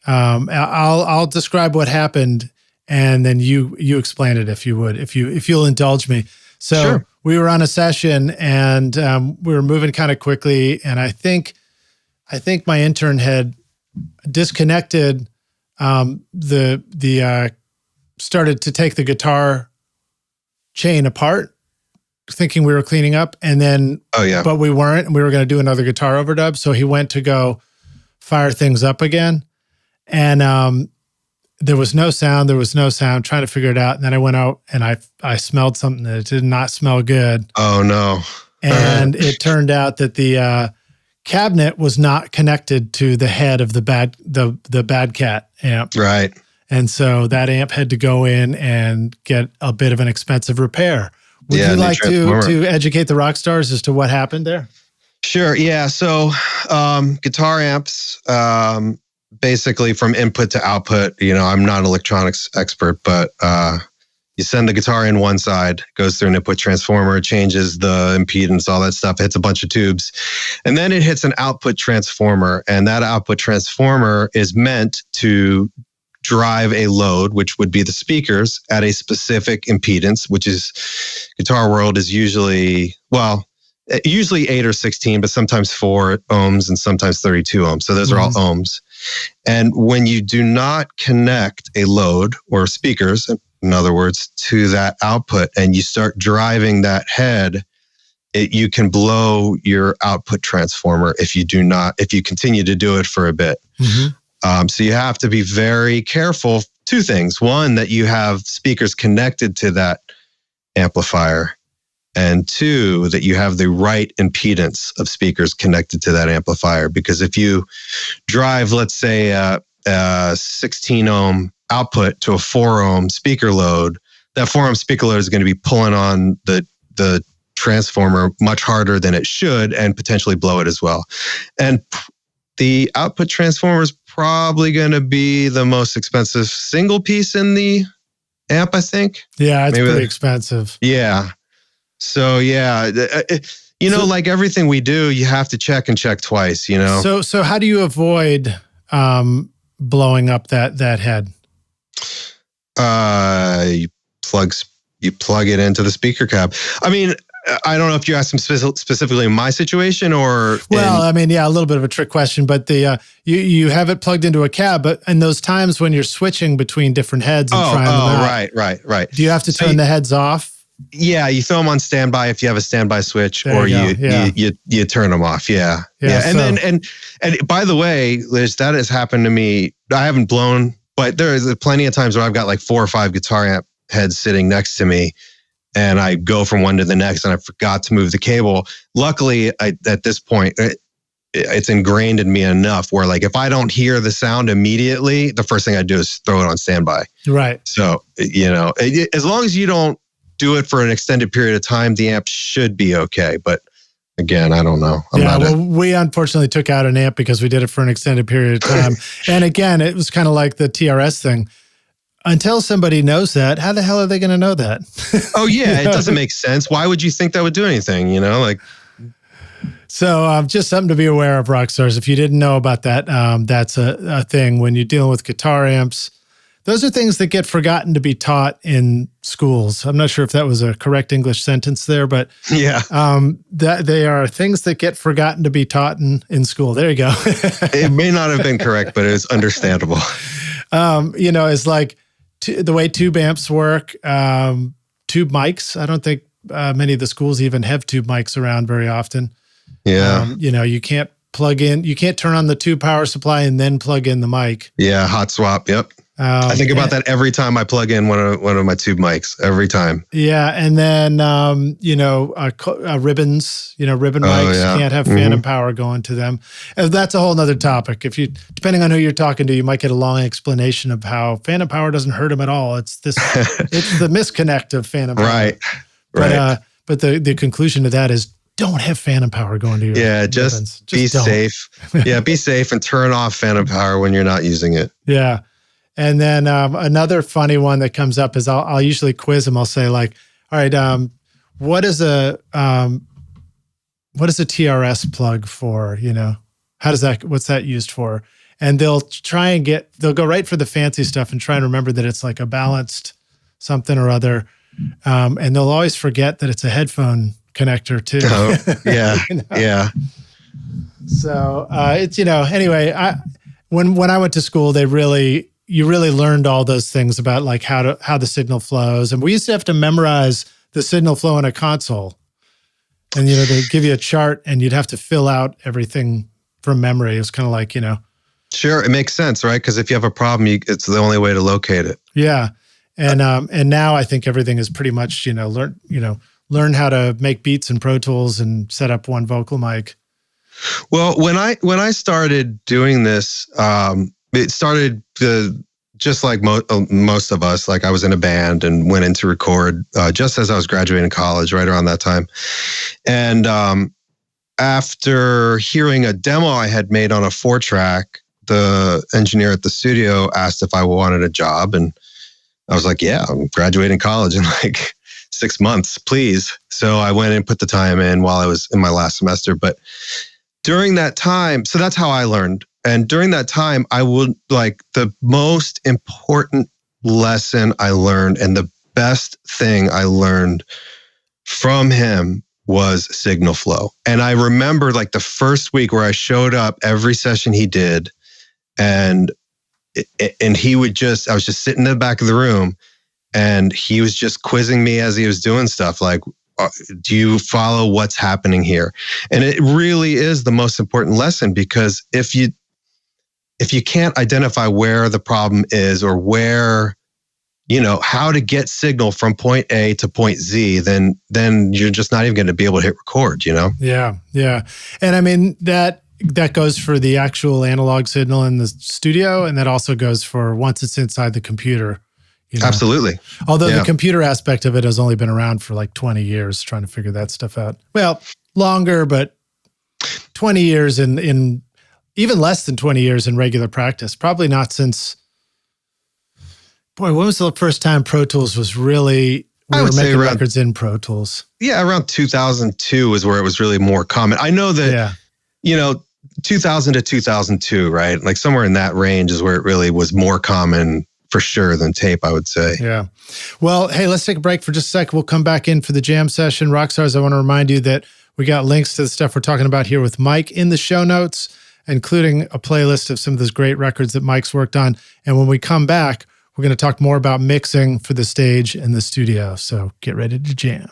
I'll describe what happened and then you explain it if you would, if you'll indulge me. So sure. We were on a session and we were moving kind of quickly, and I think my intern had disconnected the started to take the guitar chain apart, thinking we were cleaning up, and then but we weren't, and we were going to do another guitar overdub. So he went to go fire things up again, and there was no sound, trying to figure it out. And then I went out and I smelled something that did not smell good. Oh no. And it turned out that the cabinet was not connected to the head of the Bad Cat amp. Right. And so that amp had to go in and get a bit of an expensive repair. Would you like to educate the rock stars as to what happened there? Sure. Yeah. So guitar amps, basically from input to output, I'm not an electronics expert, but you send the guitar in one side, goes through an input transformer, changes the impedance, all that stuff, hits a bunch of tubes, and then it hits an output transformer, and that output transformer is meant to drive a load, which would be the speakers, at a specific impedance, which is, Guitar World is usually 8 or 16, but sometimes 4 ohms and sometimes 32 ohms. So those are all ohms. And when you do not connect a load or speakers, in other words, to that output, and you start driving that head, you can blow your output transformer if you continue to do it for a bit. Mm-hmm. So you have to be very careful. 2 things. One, that you have speakers connected to that amplifier. And 2, that you have the right impedance of speakers connected to that amplifier. Because if you drive, let's say, a 16 ohm output to a 4 ohm speaker load, that 4 ohm speaker load is going to be pulling on the transformer much harder than it should and potentially blow it as well. And the output transformer is probably going to be the most expensive single piece in the amp, I think. Yeah, it's pretty expensive. Yeah. So yeah, like everything we do, you have to check twice, So how do you avoid blowing up that head? You plug it into the speaker cab. I mean, I don't know if you asked him specifically in my situation or. Well, a little bit of a trick question, but you have it plugged into a cab, but in those times when you're switching between different heads and trying them out. Right. Do you have to turn the heads off? Yeah, you throw them on standby if you have a standby switch, or you turn them off. Yeah. And by the way, Liz, that has happened to me. I haven't blown, but there is plenty of times where I've got like 4 or 5 guitar amp heads sitting next to me, and I go from one to the next, and I forgot to move the cable. Luckily, at this point, it's ingrained in me enough where, like, if I don't hear the sound immediately, the first thing I do is throw it on standby. Right. So as long as you don't do it for an extended period of time, the amp should be okay. But again, I don't know. We unfortunately took out an amp because we did it for an extended period of time. And again, it was kind of like the TRS thing. Until somebody knows that, how the hell are they going to know that? Oh yeah, it doesn't make sense. Why would you think that would do anything? So just something to be aware of, rock stars. If you didn't know about that, that's a thing when you're dealing with guitar amps. Those are things that get forgotten to be taught in schools. I'm not sure if that was a correct English sentence there, but that they are things that get forgotten to be taught in school. There you go. It may not have been correct, but it was understandable. It's like the way tube amps work, tube mics. I don't think many of the schools even have tube mics around very often. Yeah. You can't turn on the tube power supply and then plug in the mic. Yeah, hot swap. Yep. I think about that every time I plug in one of my tube mics, every time. Yeah. And then, ribbons, ribbon mics can't have phantom power going to them. And that's a whole nother topic. Depending on who you're talking to, you might get a long explanation of how phantom power doesn't hurt them at all. It's the misconnect of phantom power. Right. But the conclusion to that is don't have phantom power going to your ribbons. Just be safe. Yeah, be safe and turn off phantom power when you're not using it. Yeah. And then another funny one that comes up is I'll usually quiz them. I'll say like, all right, what is a TRS plug for? What's that used for? And they'll go right for the fancy stuff and try and remember that it's like a balanced something or other. And they'll always forget that it's a headphone connector too. Oh, yeah. Yeah. So it's, anyway, when I went to school, you really learned all those things about like how the signal flows. And we used to have to memorize the signal flow in a console. And, they give you a chart and you'd have to fill out everything from memory. It was kind of like, Sure. It makes sense, right? Because if you have a problem, it's the only way to locate it. Yeah. And now I think everything is pretty much, learn how to make beats in Pro Tools and set up one vocal mic. Well, when I started doing this, it started just like most of us. Like I was in a band and went in to record just as I was graduating college, right around that time. And after hearing a demo I had made on a 4-track, the engineer at the studio asked if I wanted a job, and I was like, "Yeah, I'm graduating college in like 6 months, please." So I went and put the time in while I was in my last semester, but during that time, so that's how I learned. And during that time, I would the most important lesson I learned and the best thing I learned from him was signal flow. And I remember the first week where I showed up every session he did, and he would I was just sitting in the back of the room and he was just quizzing me as he was doing stuff like, do you follow what's happening here? And it really is the most important lesson, because if you can't identify where the problem is or where, how to get signal from point A to point Z, then you're just not even going to be able to hit record, Yeah. Yeah. And I mean, that goes for the actual analog signal in the studio. And that also goes for once it's inside the computer. Absolutely. Although the computer aspect of it has only been around for 20 years trying to figure that stuff out. Well, longer, but 20 years in even less than 20 years in regular practice. Probably not since, when was the first time Pro Tools was really, we were making records in Pro Tools? Yeah, around 2002 is where it was really more common. I know that, 2000 to 2002, right? Like somewhere in that range is where it really was more common for sure than tape, I would say. Yeah. Well, hey, let's take a break for just a sec. We'll come back in for the jam session. Rockstars, I want to remind you that we got links to the stuff we're talking about here with Mike in the show notes, including a playlist of some of those great records that Mike's worked on. And when we come back, we're going to talk more about mixing for the stage and the studio. So get ready to jam.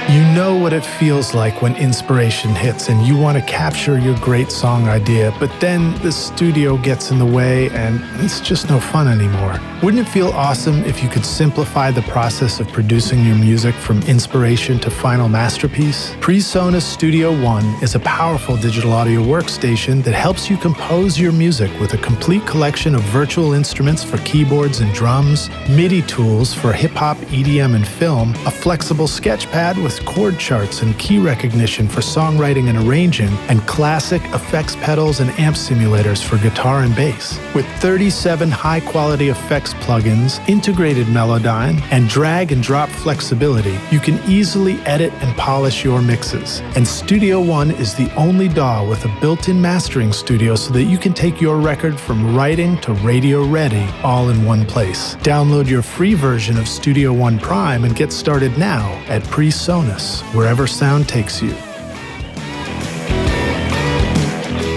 You know what it feels like when inspiration hits and you want to capture your great song idea, but then the studio gets in the way and it's just no fun anymore. Wouldn't it feel awesome if you could simplify the process of producing your music from inspiration to final masterpiece? PreSonus Studio One is a powerful digital audio workstation that helps you compose your music with a complete collection of virtual instruments for keyboards and drums, MIDI tools for hip-hop, EDM, and film, a flexible sketchpad with chord charts and key recognition for songwriting and arranging, and classic effects pedals and amp simulators for guitar and bass. With 37 high-quality effects plugins, integrated Melodyne, and drag and drop flexibility, you can easily edit and polish your mixes. And Studio One is the only DAW with a built-in mastering studio so that you can take your record from writing to radio ready all in one place. Download your free version of Studio One Prime and get started now at PreSonus, wherever sound takes you.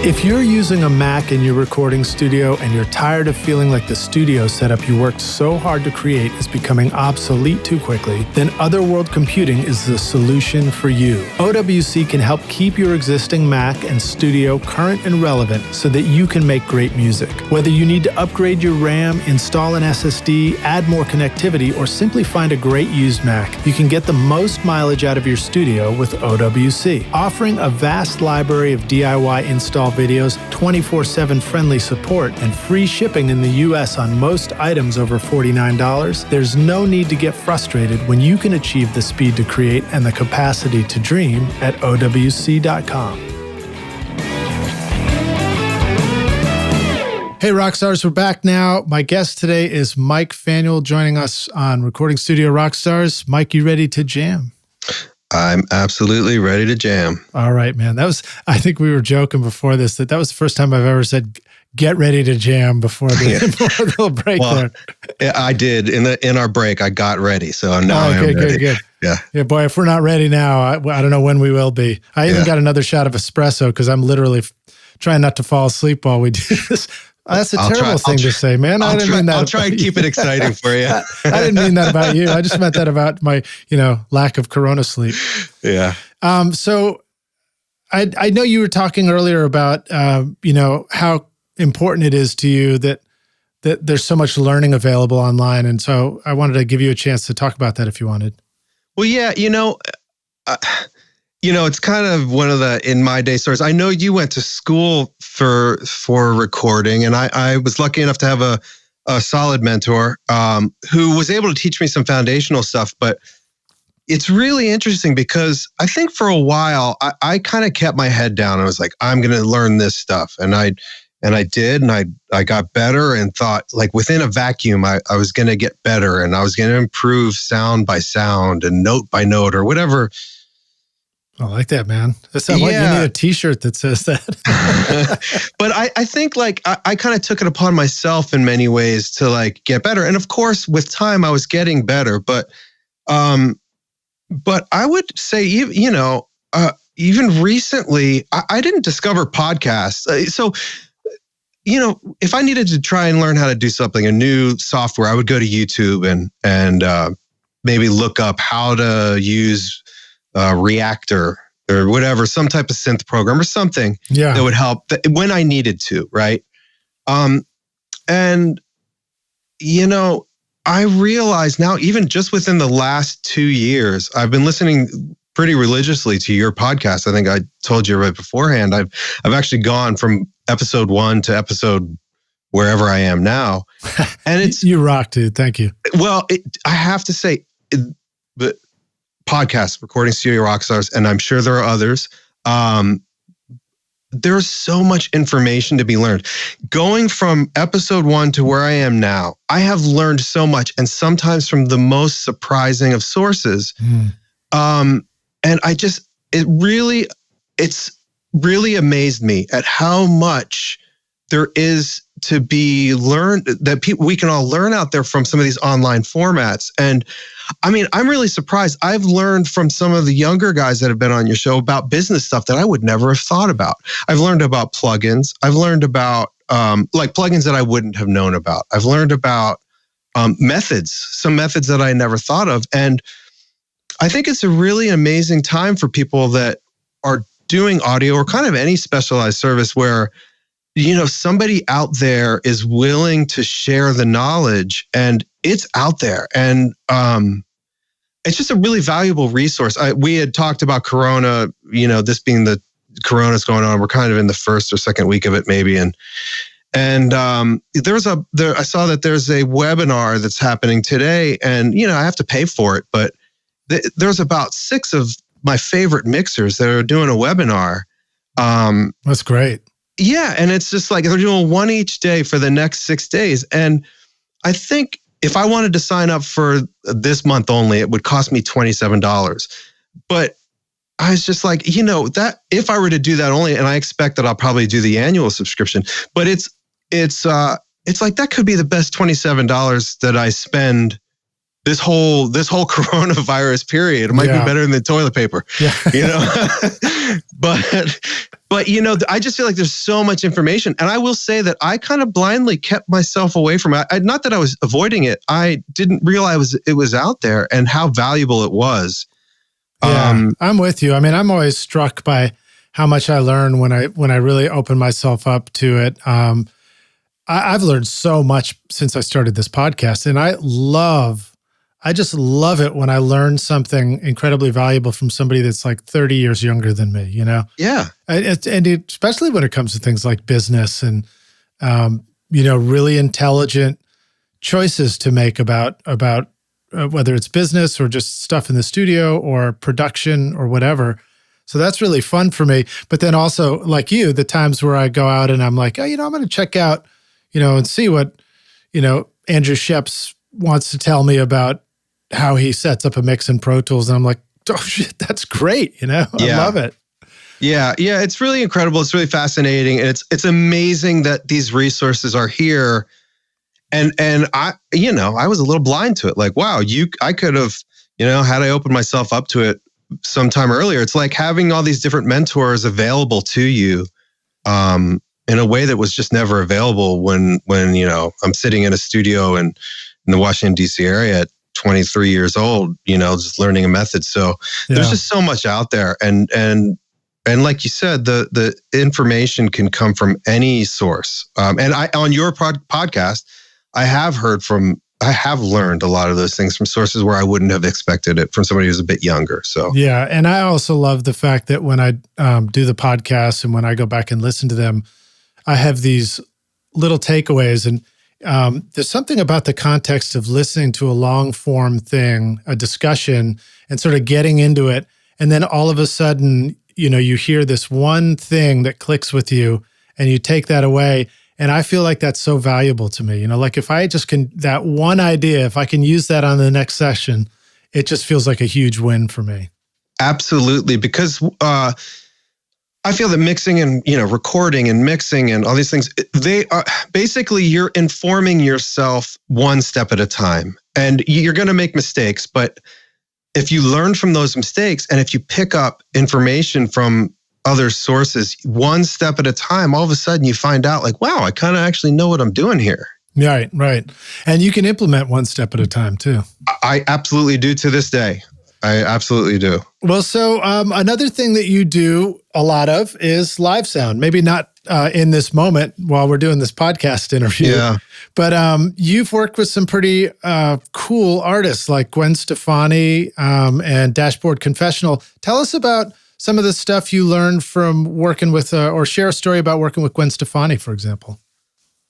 If you're using a Mac in your recording studio and you're tired of feeling like the studio setup you worked so hard to create is becoming obsolete too quickly, then Otherworld Computing is the solution for you. OWC can help keep your existing Mac and studio current and relevant so that you can make great music. Whether you need to upgrade your RAM, install an SSD, add more connectivity, or simply find a great used Mac, you can get the most mileage out of your studio with OWC. Offering a vast library of DIY install videos, 24/7 friendly support, and free shipping in the US on most items over $49, there's no need to get frustrated when you can achieve the speed to create and the capacity to dream at OWC.com. Hey, Rockstars, we're back now. My guest today is Mike Fanuele, joining us on Recording Studio Rockstars. Mike, you ready to jam? I'm absolutely ready to jam. All right, man. I think we were joking before this, that was the first time I've ever said, get ready to jam before the little break there. Yeah, I did. In our break, I got ready. So now I'm ready. Good. Yeah, boy, if we're not ready now, I don't know when we will be. I even got another shot of espresso because I'm literally trying not to fall asleep while we do this. That's a terrible thing to say, man. I didn't mean that. I'll try and keep it exciting for you. I didn't mean that about you. I just meant that about my, lack of Corona sleep. Yeah. So I know you were talking earlier about, how important it is to you that there's so much learning available online. And so I wanted to give you a chance to talk about that if you wanted. Well, yeah, it's kind of one of the in my day stories. I know you went to school for recording, and I was lucky enough to have a solid mentor who was able to teach me some foundational stuff. But it's really interesting because I think for a while I kind of kept my head down. I was like, I'm going to learn this stuff, and I did, and I got better, and thought like within a vacuum I was going to get better, and I was going to improve sound by sound and note by note or whatever. I like that, man. That's not what you need a t-shirt that says that. But I think like I kind of took it upon myself in many ways to like get better. And of course, with time, I was getting better. But I would say, even recently, I didn't discover podcasts. So, if I needed to try and learn how to do something, a new software, I would go to YouTube and maybe look up how to use Reactor or whatever, some type of synth program or something that would help when I needed to, right? And I realize now, even just within the last 2 years, I've been listening pretty religiously to your podcast. I think I told you right beforehand. I've actually gone from episode 1 to episode wherever I am now, and it's you rock, dude. Thank you. Well, I have to say, but podcast, Recording Studio Rockstars, and I'm sure there are others. There's so much information to be learned. Going from episode 1 to where I am now, I have learned so much, and sometimes from the most surprising of sources. And it's really amazed me at how much there is to be learned, that we can all learn out there from some of these online formats. And I mean, I'm really surprised. I've learned from some of the younger guys that have been on your show about business stuff that I would never have thought about. I've learned about plugins. I've learned about like plugins that I wouldn't have known about. I've learned about some methods that I never thought of. And I think it's a really amazing time for people that are doing audio or kind of any specialized service where somebody out there is willing to share the knowledge, and it's out there. And it's just a really valuable resource. We had talked about Corona, this being the Corona's going on. We're kind of in the first or second week of it maybe. And I saw that there's a webinar that's happening today, and, I have to pay for it, but there's about 6 of my favorite mixers that are doing a webinar. That's great. Yeah, and it's just like they're doing one each day for the next 6 days. And I think if I wanted to sign up for this month only, it would cost me $27. But I was just like, that if I were to do that only, and I expect that I'll probably do the annual subscription, but it's like that could be the best $27 that I spend this whole coronavirus period, it might be better than toilet paper, you know? But, you know, I just feel like there's so much information. And I will say that I kind of blindly kept myself away from it. Not that I was avoiding it. I didn't realize it was out there and how valuable it was. Yeah, I'm with you. I mean, I'm always struck by how much I learn when I really open myself up to it. I've learned so much since I started this podcast, and I just love it when I learn something incredibly valuable from somebody that's like 30 years younger than me, you know? Yeah. And especially when it comes to things like business and, you know, really intelligent choices to make about whether it's business or just stuff in the studio or production or whatever. So that's really fun for me. But then also, like you, the times where I go out and I'm like, oh, you know, I'm going to check out, you know, and see what, you know, Andrew Sheps wants to tell me about how he sets up a mix in Pro Tools. And I'm like, oh shit, that's great. You know, I love it. Yeah. Yeah. It's really incredible. It's really fascinating. And it's amazing that these resources are here. And I, you know, I was a little blind to it. Like, wow, I could have, you know, had I opened myself up to it sometime earlier. It's like having all these different mentors available to you, in a way that was just never available when, you know, I'm sitting in a studio in the Washington, D.C. area at 23 years old, you know, just learning a method. So there's just so much out there. And like you said, the information can come from any source. And on your podcast, I have learned a lot of those things from sources where I wouldn't have expected it from somebody who's a bit younger. So yeah. And I also love the fact that when I do the podcast and when I go back and listen to them, I have these little takeaways. And there's something about the context of listening to a long form thing, a discussion, and sort of getting into it. And then all of a sudden, you know, you hear this one thing that clicks with you and you take that away. And I feel like that's so valuable to me. You know, like if I just can, that one idea, if I can use that on the next session, it just feels like a huge win for me. Absolutely. Because I feel that mixing and, you know, recording and mixing and all these things, they are basically you're informing yourself one step at a time. And you're going to make mistakes, but if you learn from those mistakes and if you pick up information from other sources one step at a time, all of a sudden you find out like, wow, I kind of actually know what I'm doing here. Right, right. And you can implement one step at a time too. I absolutely do to this day. I absolutely do. Well, so another thing that you do a lot of is live sound. Maybe not in this moment while we're doing this podcast interview. Yeah. But you've worked with some pretty cool artists like Gwen Stefani and Dashboard Confessional. Tell us about some of the stuff you learned from working with, or share a story about working with Gwen Stefani, for example.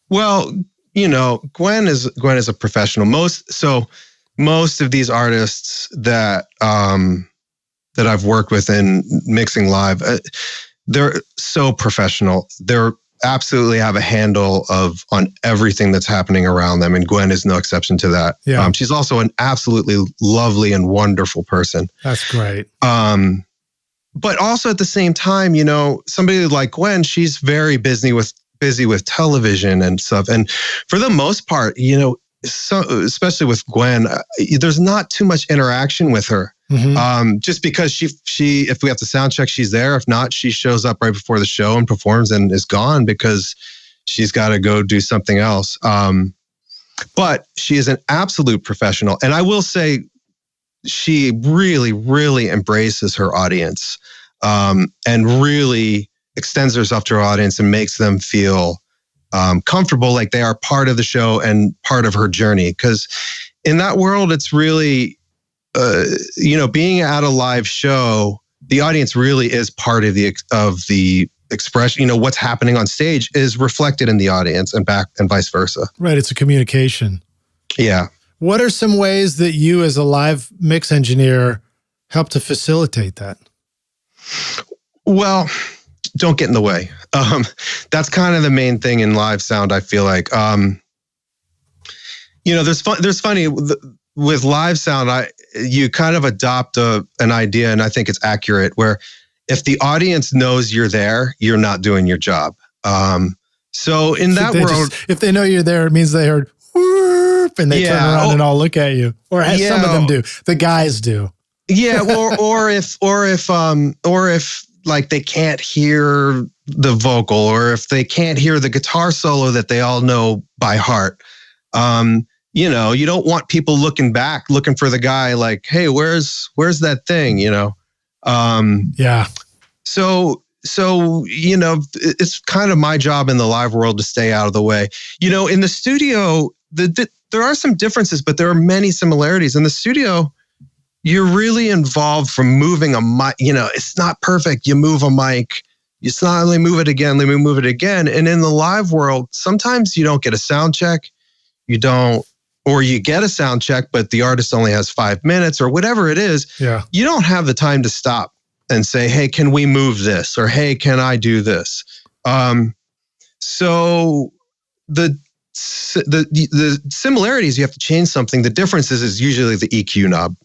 Well, you know, Gwen is a professional. Most of these artists that I've worked with in mixing live, they're so professional. They're absolutely have a handle on everything that's happening around them, and Gwen is no exception to that. Yeah. She's also an absolutely lovely and wonderful person. That's great. But also at the same time, you know, somebody like Gwen, she's very busy with television and stuff. And for the most part, you know, so especially with Gwen, there's not too much interaction with her. Mm-hmm. Just because she, if we have to sound check, she's there. If not, she shows up right before the show and performs and is gone because she's got to go do something else. But she is an absolute professional. And I will say she really, really embraces her audience, and really extends herself to her audience and makes them feel comfortable, like they are part of the show and part of her journey. Because in that world, it's really, you know, being at a live show, the audience really is part of the expression. You know, what's happening on stage is reflected in the audience and back and vice versa. Right. It's a communication. Yeah. What are some ways that you as a live mix engineer help to facilitate that? Well, don't get in the way. That's kind of the main thing in live sound, I feel like. You know, there's funny with live sound, you kind of adopt an idea, and I think it's accurate, where if the audience knows you're there, you're not doing your job. So in that world, if they know you're there, it means they heard whoop and they turn around and all look at you. Or some of them do. The guys do. Yeah, or if like they can't hear the vocal, or if they can't hear the guitar solo that they all know by heart. You don't want people looking for the guy like, hey, where's that thing, Yeah. So, it's kind of my job in the live world to stay out of the way. In the studio, there are some differences, but there are many similarities. In the studio, you're really involved from moving a mic. It's not perfect. You move a mic. You slowly move it again. Let me move it again. And in the live world, sometimes you don't get a sound check. Or you get a sound check, but the artist only has 5 minutes or whatever it is. Yeah. You don't have the time to stop and say, hey, can we move this? Or, hey, can I do this? So the similarities, you have to change something. The differences is usually the EQ knob,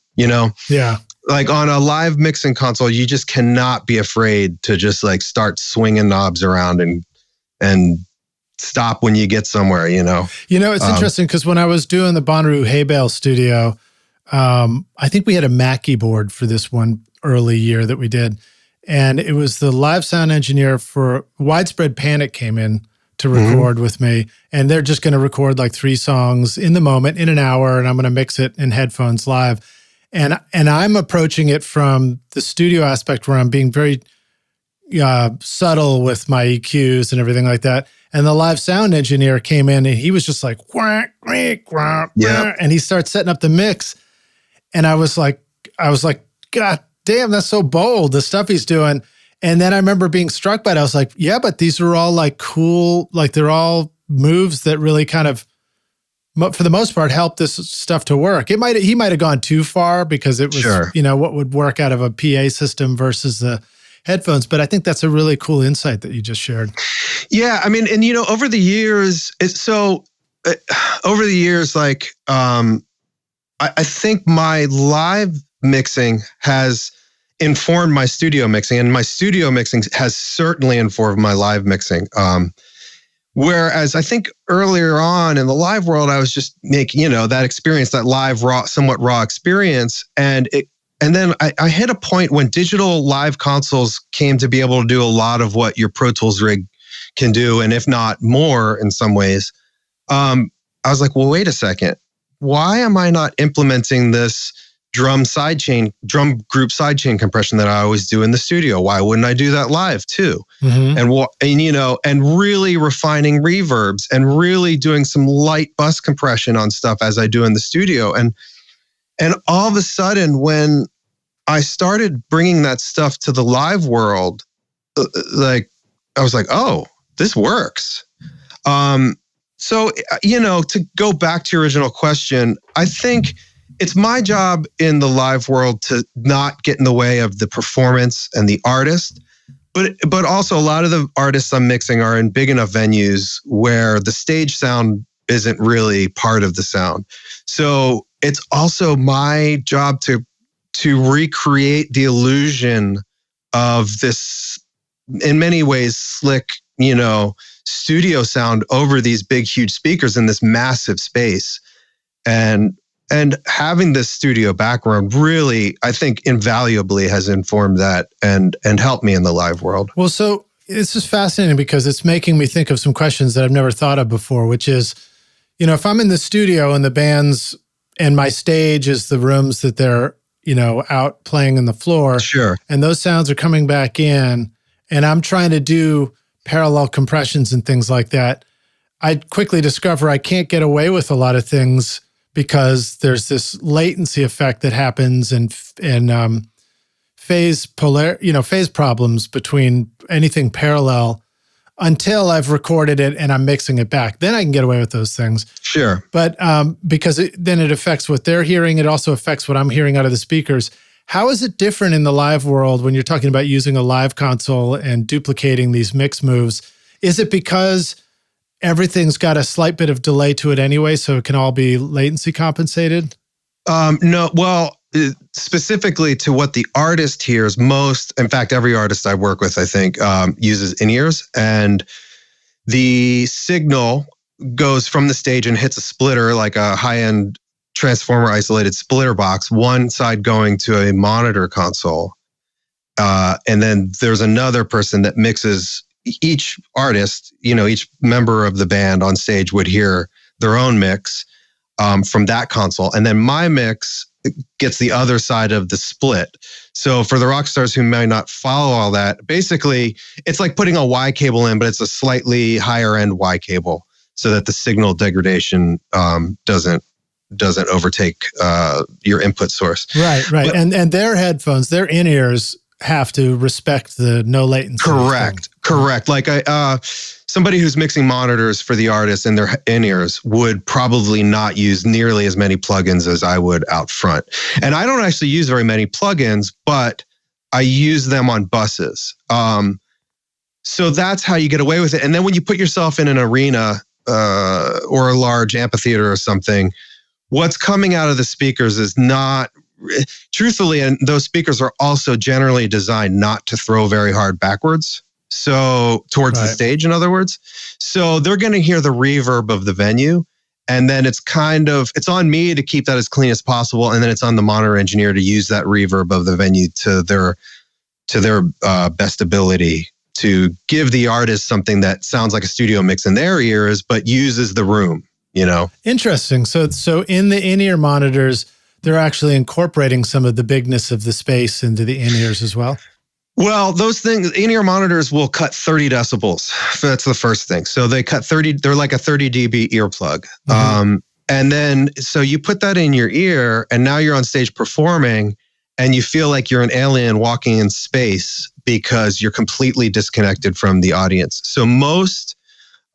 Yeah. Like on a live mixing console, you just cannot be afraid to just like start swinging knobs around and stop when you get somewhere, It's interesting because when I was doing the Bonnaroo Hay Bale studio, I think we had a Mackie board for this one early year that we did. And it was the live sound engineer for Widespread Panic came in to record with me. And they're just going to record like 3 songs in the moment in an hour. And I'm going to mix it in headphones live. And I'm approaching it from the studio aspect where I'm being very subtle with my EQs and everything like that. And the live sound engineer came in and he was just like, quack, quack, quack, yeah. And he starts setting up the mix. And I was like, God damn, that's so bold, the stuff he's doing. And then I remember being struck by it. I was like, yeah, but these are all like cool, like they're all moves that really kind of, for the most part, help this stuff to work. He might have gone too far because it was, sure, what would work out of a PA system versus the headphones. But I think that's a really cool insight that you just shared. Yeah, I mean, and over the years, like, I think my live mixing has informed my studio mixing, and my studio mixing has certainly informed my live mixing. Whereas I think earlier on in the live world, I was just making, that experience, that live, somewhat raw experience. And then I hit a point when digital live consoles came to be able to do a lot of what your Pro Tools rig can do, and if not more in some ways. I was like, well, wait a second. Why am I not implementing this drum group sidechain compression that I always do in the studio? Why wouldn't I do that live too? Mm-hmm. And really refining reverbs and really doing some light bus compression on stuff as I do in the studio. And all of a sudden, when I started bringing that stuff to the live world, like I was like, oh, this works. So, to go back to your original question, I think it's my job in the live world to not get in the way of the performance and the artist, but also a lot of the artists I'm mixing are in big enough venues where the stage sound isn't really part of the sound. So it's also my job to recreate the illusion of this, in many ways, slick, studio sound over these big, huge speakers in this massive space. And having this studio background really, I think, invaluably has informed that and helped me in the live world. Well, so this is fascinating because it's making me think of some questions that I've never thought of before, which is, if I'm in the studio and the band's, and my stage is the rooms that they're, out playing on the floor. Sure. And those sounds are coming back in, and I'm trying to do parallel compressions and things like that. I quickly discover I can't get away with a lot of things because there's this latency effect that happens and phase problems between anything parallel until I've recorded it and I'm mixing it back. Then I can get away with those things. Sure. But because then it affects what they're hearing, it also affects what I'm hearing out of the speakers. How is it different in the live world when you're talking about using a live console and duplicating these mix moves? Is it because everything's got a slight bit of delay to it anyway, so it can all be latency compensated? No, well, specifically to what the artist hears most, in fact, every artist I work with, I think, uses in-ears, and the signal goes from the stage and hits a splitter, like a high-end transformer isolated splitter box, one side going to a monitor console. And then there's another person that mixes. Each artist, each member of the band on stage would hear their own mix from that console. And then my mix gets the other side of the split. So for the rock stars who might not follow all that, basically it's like putting a Y cable in, but it's a slightly higher end Y cable so that the signal degradation doesn't overtake your input source. Right. But, and their headphones, their in-ears have to respect the no latency. Correct. Like somebody who's mixing monitors for the artist in their in-ears would probably not use nearly as many plugins as I would out front. And I don't actually use very many plugins, but I use them on buses. So that's how you get away with it. And then when you put yourself in an arena or a large amphitheater or something, what's coming out of the speakers is not, truthfully, and those speakers are also generally designed not to throw very hard backwards. So towards the stage, in other words. So they're going to hear the reverb of the venue. And then it's on me to keep that as clean as possible. And then it's on the monitor engineer to use that reverb of the venue to their best ability to give the artist something that sounds like a studio mix in their ears, but uses the room, Interesting. So in the in-ear monitors, they're actually incorporating some of the bigness of the space into the in-ears as well? Well, those things, in-ear monitors will cut 30 decibels. That's the first thing. So they cut 30, they're like a 30 dB earplug. Mm-hmm. And then, so you put that in your ear and now you're on stage performing and you feel like you're an alien walking in space because you're completely disconnected from the audience. So most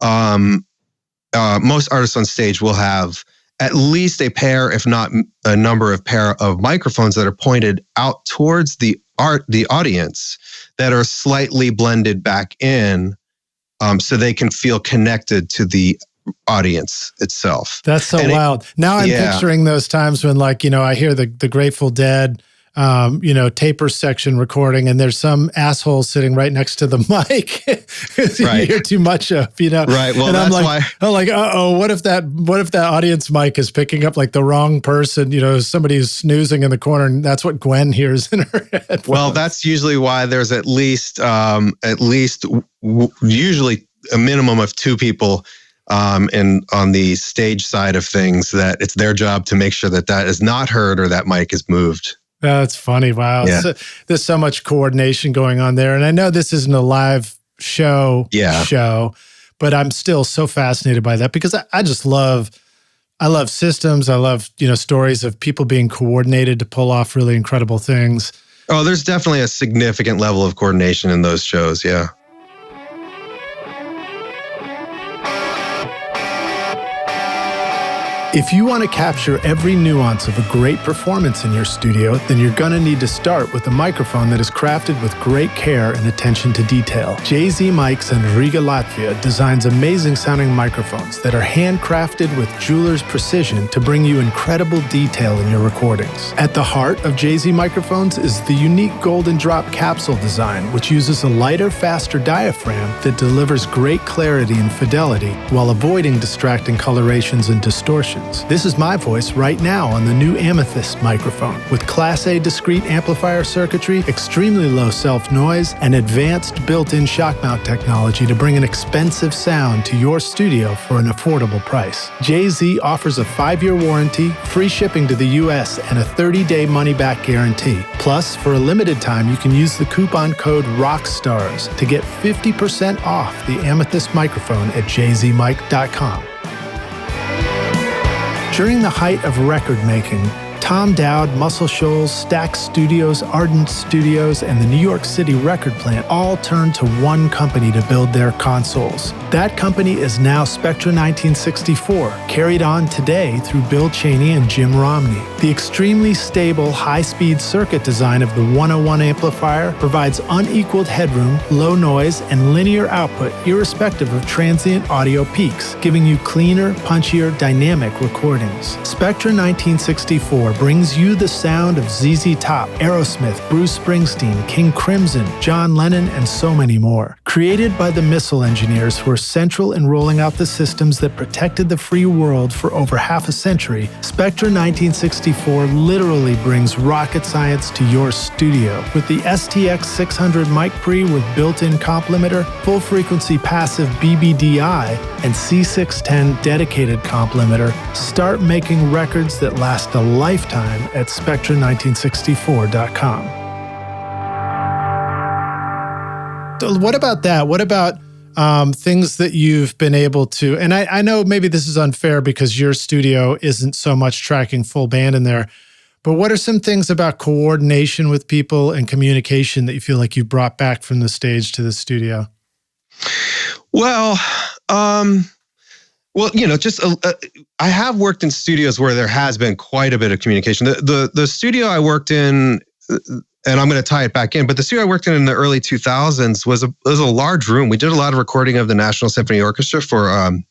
artists on stage will have at least a pair, if not a number of pair of microphones that are pointed out towards the audience that are slightly blended back in, so they can feel connected to the audience itself. That's so wild. Now I'm picturing those times when, I hear the Grateful Dead, taper section recording, and there's some asshole sitting right next to the mic you hear too much of, Right. Well, and that's why. I'm like, what if that audience mic is picking up like the wrong person? Somebody's snoozing in the corner, and that's what Gwen hears in her head. Well, that's usually why there's at least usually a minimum of two people and on the stage side of things that it's their job to make sure that is not heard or that mic is moved. That's funny. Wow. Yeah. There's so much coordination going on there. And I know this isn't a live show, but I'm still so fascinated by that because I love systems. I love, stories of people being coordinated to pull off really incredible things. Oh, there's definitely a significant level of coordination in those shows. Yeah. If you want to capture every nuance of a great performance in your studio, then you're going to need to start with a microphone that is crafted with great care and attention to detail. JZ Mics in Riga, Latvia designs amazing sounding microphones that are handcrafted with jeweler's precision to bring you incredible detail in your recordings. At the heart of JZ microphones is the unique Golden Drop capsule design, which uses a lighter, faster diaphragm that delivers great clarity and fidelity while avoiding distracting colorations and distortions. This is my voice right now on the new Amethyst microphone with Class A discrete amplifier circuitry, extremely low self-noise, and advanced built-in shock mount technology to bring an expensive sound to your studio for an affordable price. JZ offers a 5-year warranty, free shipping to the US, and a 30-day money-back guarantee. Plus, for a limited time, you can use the coupon code ROCKSTARS to get 50% off the Amethyst microphone at jzmic.com. During the height of record making, Tom Dowd, Muscle Shoals, Stax Studios, Ardent Studios, and the New York City record plant all turned to one company to build their consoles. That company is now Spectra 1964, carried on today through Bill Cheney and Jim Romney. The extremely stable, high-speed circuit design of the 101 amplifier provides unequaled headroom, low noise, and linear output irrespective of transient audio peaks, giving you cleaner, punchier, dynamic recordings. Spectra 1964 64 brings you the sound of ZZ Top, Aerosmith, Bruce Springsteen, King Crimson, John Lennon, and so many more. Created by the missile engineers who were central in rolling out the systems that protected the free world for over half a century, Spectre 1964 literally brings rocket science to your studio. With the STX 600 mic pre with built-in comp limiter, full-frequency passive BBDI, and C610 dedicated comp limiter, start making records that last a lifetime at Spectre1964.com. So what about that? What about things that you've been able to, and I know maybe this is unfair because your studio isn't so much tracking full band in there, but what are some things about coordination with people and communication that you feel like you brought back from the stage to the studio? Well, just I have worked in studios where there has been quite a bit of communication. The studio I worked in, and I'm going to tie it back in, but the studio I worked in the early 2000s was a large room. We did a lot of recording of the National Symphony Orchestra for kind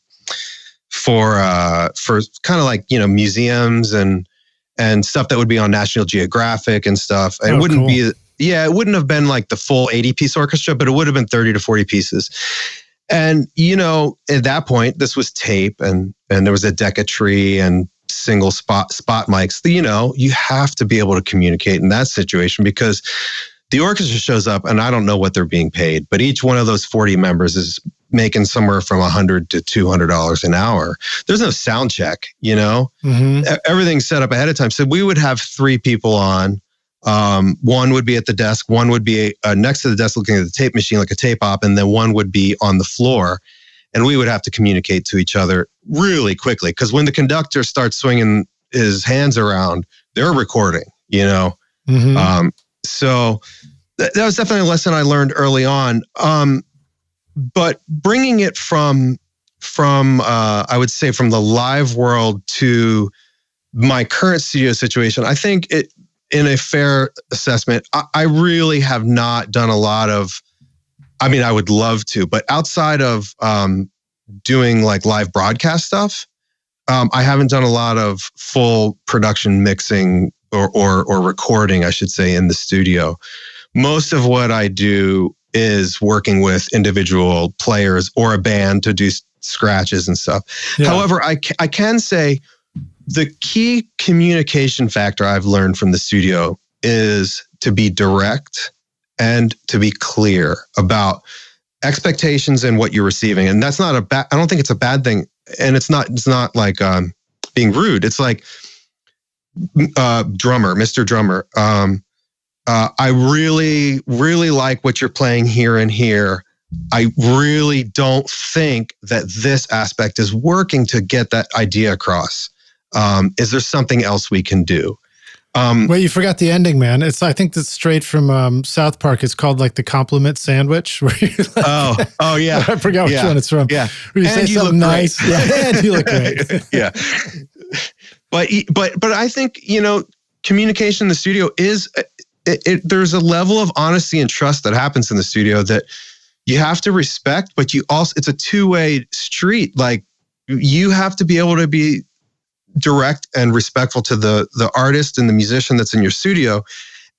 of like, museums and stuff that would be on National Geographic and stuff. It wouldn't be, it wouldn't have been like the full 80-piece orchestra, but it would have been 30 to 40 pieces. And, at that point, this was tape and there was a Decatree and single spot mics. You have to be able to communicate in that situation because the orchestra shows up and I don't know what they're being paid, but each one of those 40 members is making somewhere from $100 to $200 an hour. There's no sound check, Mm-hmm. Everything's set up ahead of time. So we would have 3 people on. One would be at the desk, one would be next to the desk looking at the tape machine like a tape op, and then one would be on the floor. And we would have to communicate to each other really quickly because when the conductor starts swinging his hands around, they're recording, Mm-hmm. So that was definitely a lesson I learned early on. But bringing it from I would say from the live world to my current studio situation, I think in a fair assessment, I really have not done a lot of, I would love to, but outside of doing like live broadcast stuff, I haven't done a lot of full production mixing or recording, I should say, in the studio. Most of what I do is working with individual players or a band to do scratches and stuff. Yeah. However, I can say the key communication factor I've learned from the studio is to be direct and to be clear about expectations and what you're receiving. And that's not I don't think it's a bad thing. And it's not like being rude. It's like Mr. Drummer. I really, really like what you're playing here and here. I really don't think that this aspect is working to get that idea across. Is there something else we can do? Well, you forgot the ending, man. I think that's straight from South Park. It's called like the compliment sandwich. Where you like, oh yeah. I forgot which one it's from. Yeah. Where you say something nice. Yeah, and you look great. Yeah. But I think, communication in the studio is, there's a level of honesty and trust that happens in the studio that you have to respect, but it's a two-way street. Like you have to be able to be direct and respectful to the artist and the musician that's in your studio.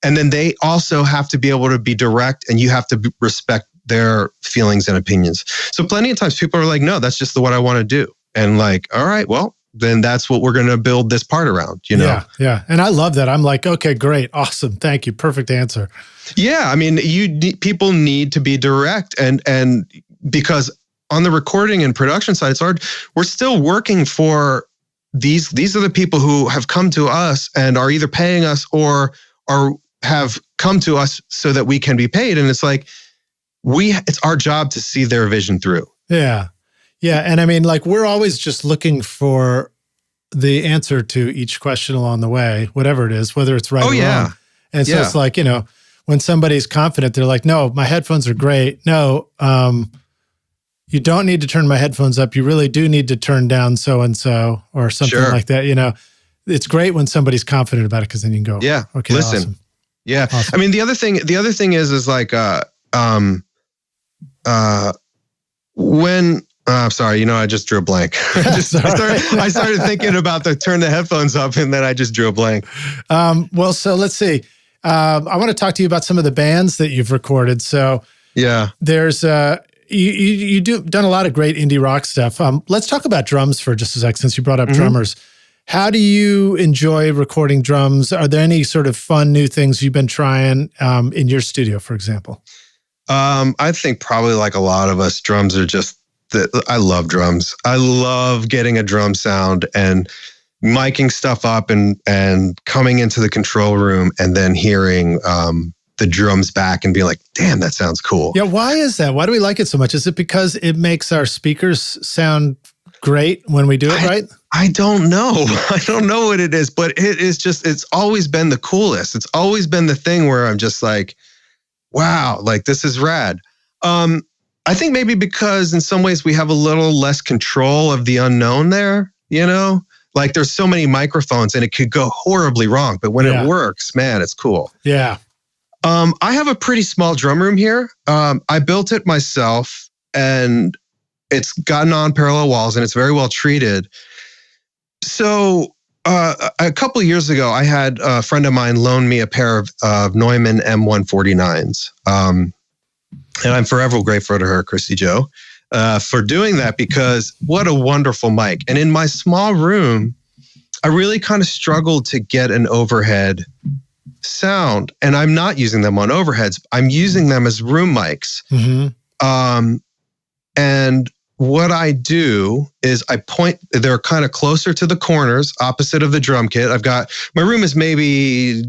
And then they also have to be able to be direct and you have to respect their feelings and opinions. So plenty of times people are like, no, that's just what I want to do. And like, all right, well, then that's what we're going to build this part around, Yeah. And I love that. I'm like, okay, great. Awesome. Thank you. Perfect answer. Yeah. I mean, people need to be direct and because on the recording and production side, it's hard. We're still working for these are the people who have come to us and are either paying us or have come to us so that we can be paid. And it's like, it's our job to see their vision through. Yeah. Yeah. And I mean, like, we're always just looking for the answer to each question along the way, whatever it is, whether it's right or wrong. And so it's like, when somebody's confident, they're like, no, my headphones are great. No, you don't need to turn my headphones up. You really do need to turn down so-and-so or something like that. It's great when somebody's confident about it because then you can go, yeah, okay, listen. Awesome. Yeah. Awesome. I mean, the other thing is like, when I'm sorry. I just drew a blank. I started thinking about turn the headphones up, and then I just drew a blank. Well, so let's see. I want to talk to you about some of the bands that you've recorded. So yeah, there's you done a lot of great indie rock stuff. Let's talk about drums for just a sec, since you brought up drummers. How do you enjoy recording drums? Are there any sort of fun new things you've been trying in your studio, for example? I think probably like a lot of us, drums are just I love drums. I love getting a drum sound and miking stuff up and coming into the control room and then hearing the drums back and being like, damn, that sounds cool. Yeah, why is that? Why do we like it so much? Is it because it makes our speakers sound great when we do it right? I don't know. I don't know what it is, but it's always been the coolest. It's always been the thing where I'm just like, wow, like this is rad. I think maybe because in some ways we have a little less control of the unknown there, like there's so many microphones and it could go horribly wrong, but when it works, man, it's cool. Yeah. I have a pretty small drum room here. I built it myself and it's got non-parallel walls and it's very well treated. So a couple of years ago, I had a friend of mine loan me a pair of Neumann M149s. And I'm forever grateful to her, Christy Joe, for doing that, because what a wonderful mic. And in my small room, I really kind of struggled to get an overhead sound. And I'm not using them on overheads. I'm using them as room mics. And what I do is I point, they're kind of closer to the corners, opposite of the drum kit. My room is maybe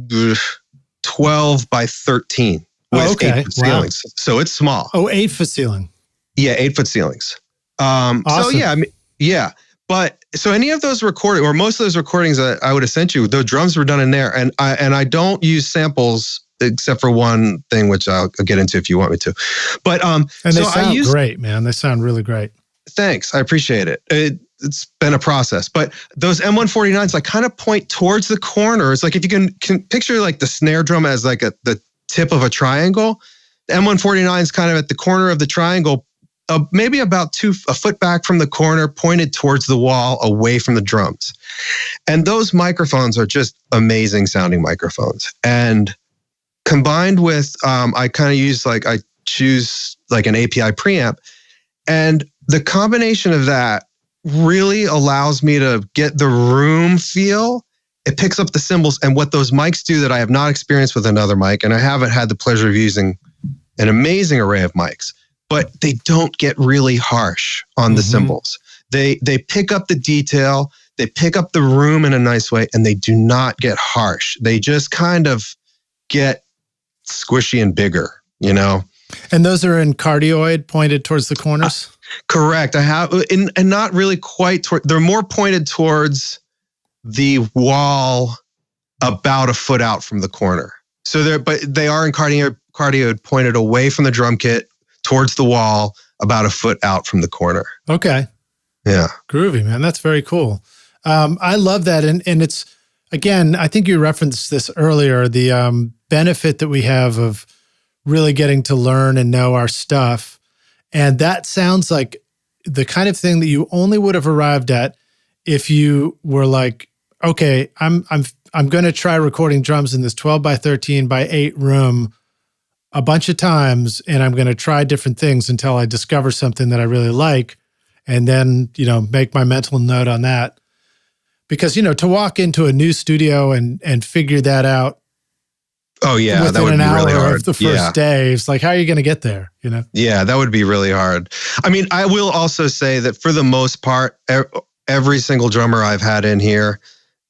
12 by 13 with 8-foot ceilings. So it's small. Oh, 8-foot ceiling. Yeah, 8-foot ceilings. Awesome. So yeah, But so any of those recordings, or most of those recordings that I would have sent you, the drums were done in there. And I don't use samples except for one thing, which I'll get into if you want me to. But and they sound great, man. They sound really great. Thanks. I appreciate it. It's been a process. But those M149s like kind of point towards the corners. Like if you can picture like the snare drum as like the tip of a triangle, the M149 is kind of at the corner of the triangle, maybe about a foot back from the corner, pointed towards the wall, away from the drums. And those microphones are just amazing sounding microphones. And combined with, I choose like an API preamp, and the combination of that really allows me to get the room feel. It picks up the cymbals, and what those mics do that I have not experienced with another mic, and I haven't had the pleasure of using an amazing array of mics, but they don't get really harsh on the cymbals. They pick up the detail, they pick up the room in a nice way, and they do not get harsh. They just kind of get squishy and bigger, you know? And those are in cardioid, pointed towards the corners? Correct. I have, and not really quite toward, they're more pointed towards the wall about a foot out from the corner. So they are in cardioid pointed away from the drum kit towards the wall about a foot out from the corner. Okay. Yeah. Groovy, man. That's very cool. I love that. And it's, again, I think you referenced this earlier, the benefit that we have of really getting to learn and know our stuff. And that sounds like the kind of thing that you only would have arrived at if you were like, okay, I'm going to try recording drums in this 12 by 13 by 8 room a bunch of times, and I'm going to try different things until I discover something that I really like, and then, make my mental note on that. Because, to walk into a new studio and figure that out. Oh yeah, within that would an be hour really hard. Of the first day, it's like, how are you going to get there? Yeah, that would be really hard. I mean, I will also say that for the most part, every single drummer I've had in here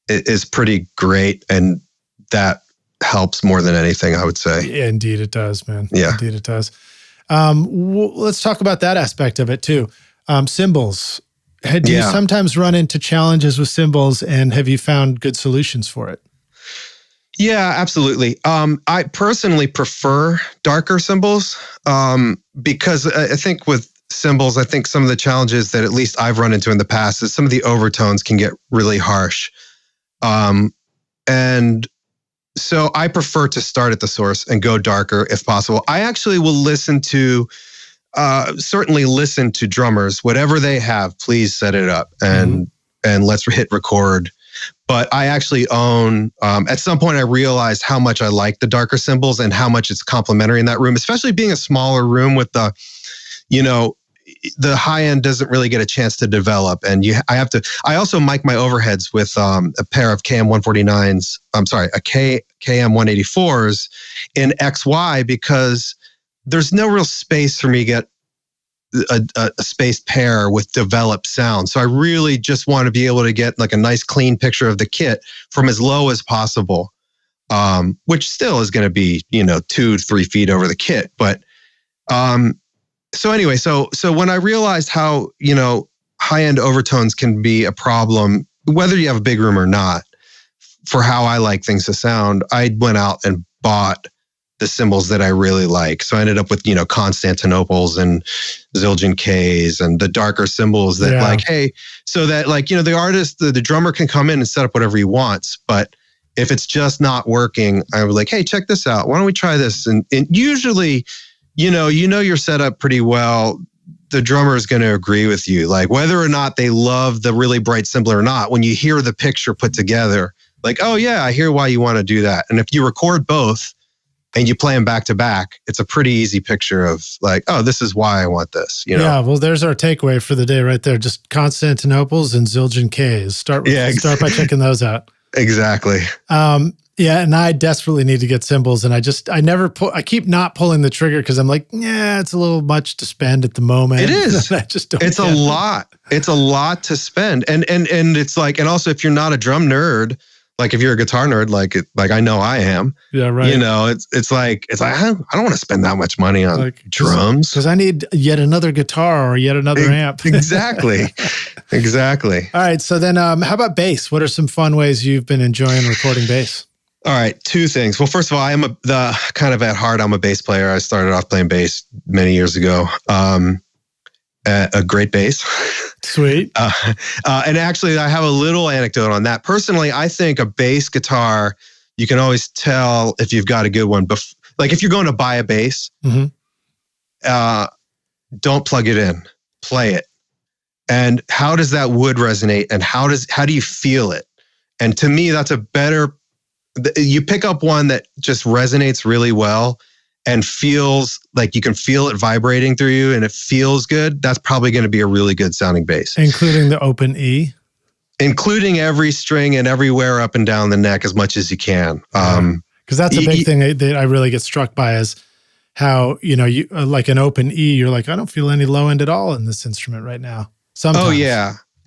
is pretty great, and that helps more than anything, I would say. Yeah, indeed it does, man. Yeah. Indeed it does. Let's talk about that aspect of it too. Cymbals. Do you sometimes run into challenges with cymbals, and have you found good solutions for it? Yeah, absolutely. I personally prefer darker cymbals because I think with cymbals, I think some of the challenges that at least I've run into in the past is some of the overtones can get really harsh. And so I prefer to start at the source and go darker if possible. I actually will listen to certainly listen to drummers. Whatever they have, please set it up and let's hit record. But I actually own, at some point I realized how much I like the darker cymbals and how much it's complementary in that room, especially being a smaller room with the, the high end doesn't really get a chance to develop. And I also mic my overheads with a pair of KM149s, KM184s in XY because there's no real space for me to get a spaced pair with developed sound. So I really just want to be able to get like a nice clean picture of the kit from as low as possible, which still is going to be, 2-3 feet over the kit. But so anyway, so when I realized how, high-end overtones can be a problem, whether you have a big room or not, for how I like things to sound, I went out and bought the cymbals that I really like. So I ended up with, Constantinoples and Zildjian Ks and the darker cymbals that hey, so that the artist, the drummer can come in and set up whatever he wants. But if it's just not working, I was like, hey, check this out. Why don't we try this? And usually, you're set up pretty well. The drummer is going to agree with you. Like whether or not they love the really bright cymbal or not, when you hear the picture put together, like, oh yeah, I hear why you want to do that. And if you record both, and you play them back to back, it's a pretty easy picture of like, oh, this is why I want this. Yeah, well, there's our takeaway for the day right there. Just Constantinoples and Zildjian Ks. Start by checking those out. Exactly. And I desperately need to get cymbals, and I keep not pulling the trigger because I'm like, it's a little much to spend at the moment. It is. I just don't. It's a lot. It's a lot to spend, and it's like, and also if you're not a drum nerd. Like if you're a guitar nerd, like I know I am. Yeah, right. It's like I don't want to spend that much money on drums because I need yet another guitar or yet another amp. Exactly. All right. So then, how about bass? What are some fun ways you've been enjoying recording bass? All right, two things. Well, first of all, I'm at heart, I'm a bass player. I started off playing bass many years ago. A great bass. Sweet. And actually, I have a little anecdote on that. Personally, I think a bass guitar, you can always tell if you've got a good one. Like if you're going to buy a bass, don't plug it in, play it. And how does that wood resonate? And how do you feel it? And to me, that's a better, you pick up one that just resonates really well and feels like you can feel it vibrating through you and it feels good, that's probably going to be a really good sounding bass. Including the open E? Including every string and everywhere up and down the neck as much as you can. Because that's a big thing that I really get struck by is how, you like an open E, you're like, I don't feel any low end at all in this instrument right now. Sometimes.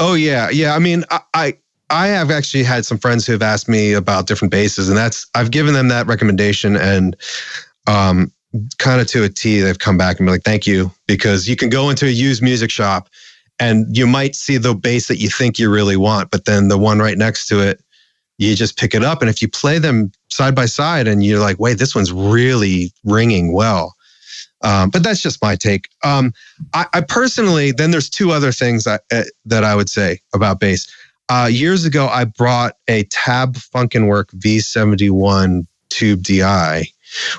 Oh yeah. I mean, I have actually had some friends who have asked me about different basses, and I've given them that recommendation, and kind of to a T, they've come back and be like, thank you, because you can go into a used music shop and you might see the bass that you think you really want, but then the one right next to it, you just pick it up. And if you play them side by side and you're like, wait, this one's really ringing well. But that's just my take. I personally, then there's two other things that I would say about bass. Years ago, I brought a Tab Funkenwerk V71 Tube DI,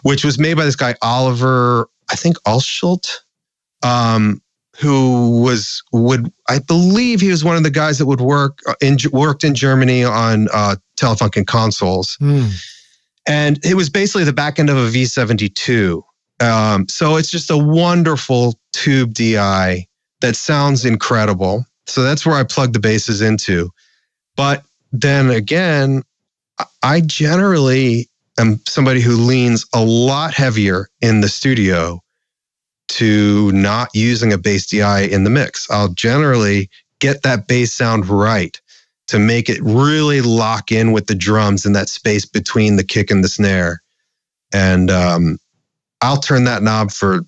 which was made by this guy, Oliver, I think Alschult, who I believe he was one of the guys that worked in Germany on Telefunken consoles. And it was basically the back end of a V72. So it's just a wonderful tube DI that sounds incredible. So that's where I plug the basses into. But then again, I generally am somebody who leans a lot heavier in the studio to not using a bass DI in the mix. I'll generally get that bass sound right to make it really lock in with the drums in that space between the kick and the snare. And I'll turn one knob for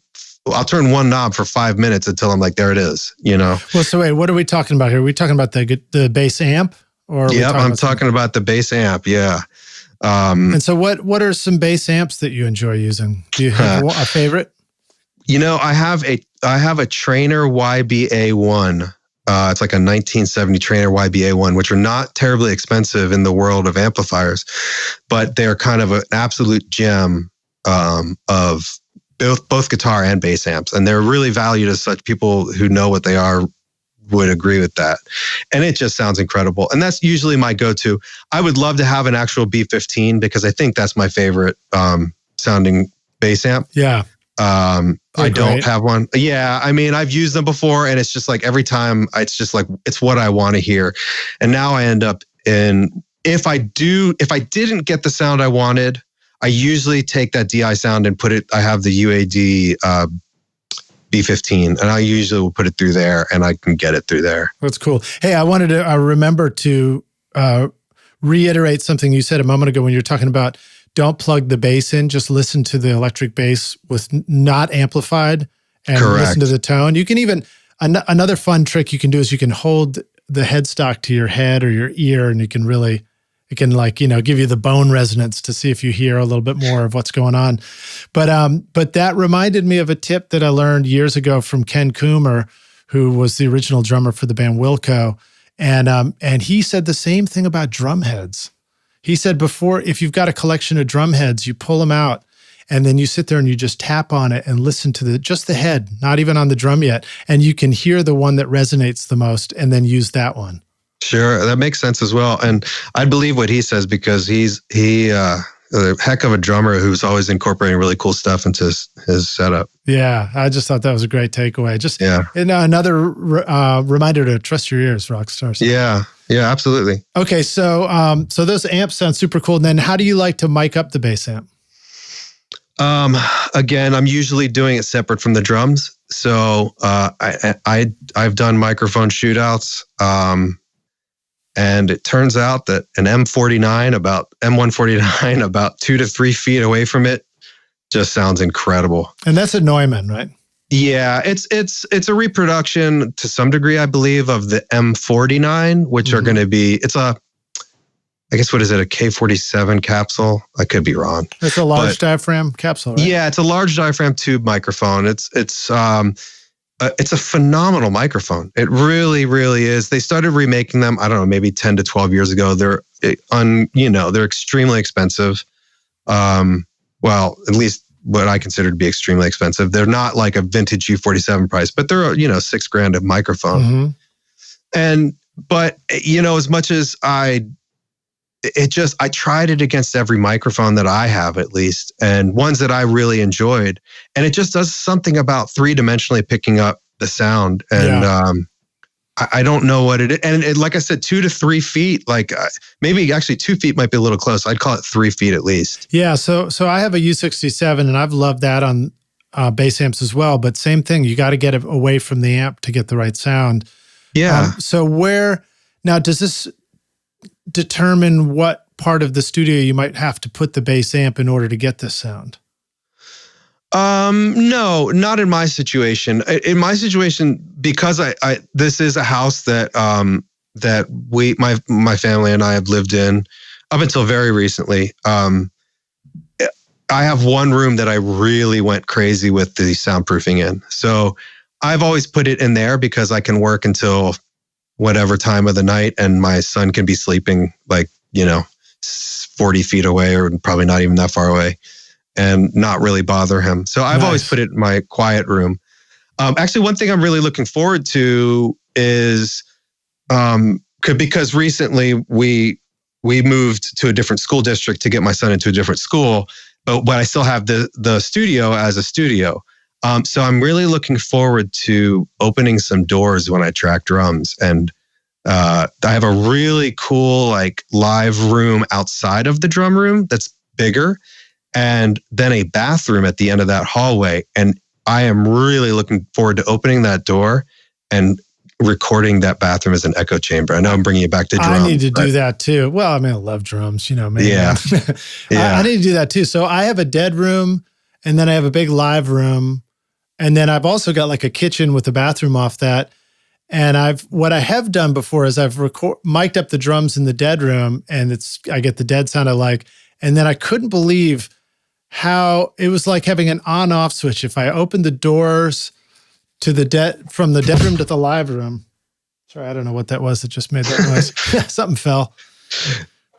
5 minutes until I'm like, there it is, Well, so wait, what are we talking about here? Are we talking about the bass amp? Yep, I'm talking about the bass amp, yeah. And so what are some bass amps that you enjoy using? Do you have a favorite? I have a Trainor YBA1. It's like a 1970 Trainor YBA1, which are not terribly expensive in the world of amplifiers, but they're kind of an absolute gem of both guitar and bass amps, and they're really valued as such. People who know what they are would agree with that. And it just sounds incredible. And that's usually my go-to. I would love to have an actual B15 because I think that's my favorite sounding bass amp. Yeah. I don't have one. Yeah. I mean, I've used them before and it's just like every time it's just like, it's what I want to hear. And now I end up if I didn't get the sound I wanted, I usually take that DI sound and I have the UAD B15, and I usually will put it through there, and I can get it through there. That's cool. Hey, I wanted to remember to reiterate something you said a moment ago when you were talking about don't plug the bass in, just listen to the electric bass with not amplified and listen to the tone. You can even, another fun trick you can do is you can hold the headstock to your head or your ear, and you can really, it can give you the bone resonance to see if you hear a little bit more of what's going on. But that reminded me of a tip that I learned years ago from Ken Coomer, who was the original drummer for the band Wilco. And he said the same thing about drum heads. He said if you've got a collection of drum heads, you pull them out and then you sit there and you just tap on it and listen to just the head, not even on the drum yet. And you can hear the one that resonates the most and then use that one. Sure, that makes sense as well. And I believe what he says because he's a heck of a drummer who's always incorporating really cool stuff into his setup. Yeah, I just thought that was a great takeaway. Another reminder to trust your ears, rock stars. Yeah, absolutely. Okay, so those amps sound super cool. And then how do you like to mic up the bass amp? Again, I'm usually doing it separate from the drums. So I've done microphone shootouts. And it turns out that an M149, about 2 to 3 feet away from it, just sounds incredible. And that's a Neumann, right? Yeah, it's a reproduction to some degree, I believe, of the M49, which are going to be, I guess, what is it, a K47 capsule? I could be wrong. It's a large diaphragm capsule, right? Yeah, it's a large diaphragm tube microphone. It's a phenomenal microphone. It really, really is. They started remaking them, I don't know, maybe 10 to 12 years ago. They're extremely expensive. Well, at least what I consider to be extremely expensive. They're not like a vintage U47 price, but they're, $6,000 a microphone. Mm-hmm. But as much as I tried it against every microphone that I have, at least, and ones that I really enjoyed. And it just does something about 3-dimensionally picking up the sound. And I don't know what it is. And like I said, 2 to 3 feet, maybe actually 2 feet might be a little close. I'd call it 3 feet at least. Yeah. So I have a U67 and I've loved that on bass amps as well. But same thing, you got to get it away from the amp to get the right sound. Yeah. Now does this determine what part of the studio you might have to put the bass amp in order to get this sound? No, not in my situation. In my situation, because this is a house that my family and I have lived in up until very recently. I have one room that I really went crazy with the soundproofing in. So I've always put it in there because I can work until whatever time of the night, and my son can be sleeping 40 feet away or probably not even that far away and not really bother him. So I've always put it in my quiet room. Actually, one thing I'm really looking forward to is because recently we moved to a different school district to get my son into a different school, but I still have the studio as a studio. So I'm really looking forward to opening some doors when I track drums. And I have a really cool live room outside of the drum room that's bigger, and then a bathroom at the end of that hallway. And I am really looking forward to opening that door and recording that bathroom as an echo chamber. I know I'm bringing you back to drums. I need to do that too. Well, I mean, I love drums, man. Yeah. I need to do that too. So I have a dead room, and then I have a big live room. And then I've also got a kitchen with a bathroom off that. And what I have done before is I've mic'd up the drums in the dead room, and I get the dead sound I like. And then I couldn't believe how it was like having an on-off switch. If I opened the doors to from the dead room to the live room. Sorry, I don't know what that was that just made that noise. Something fell.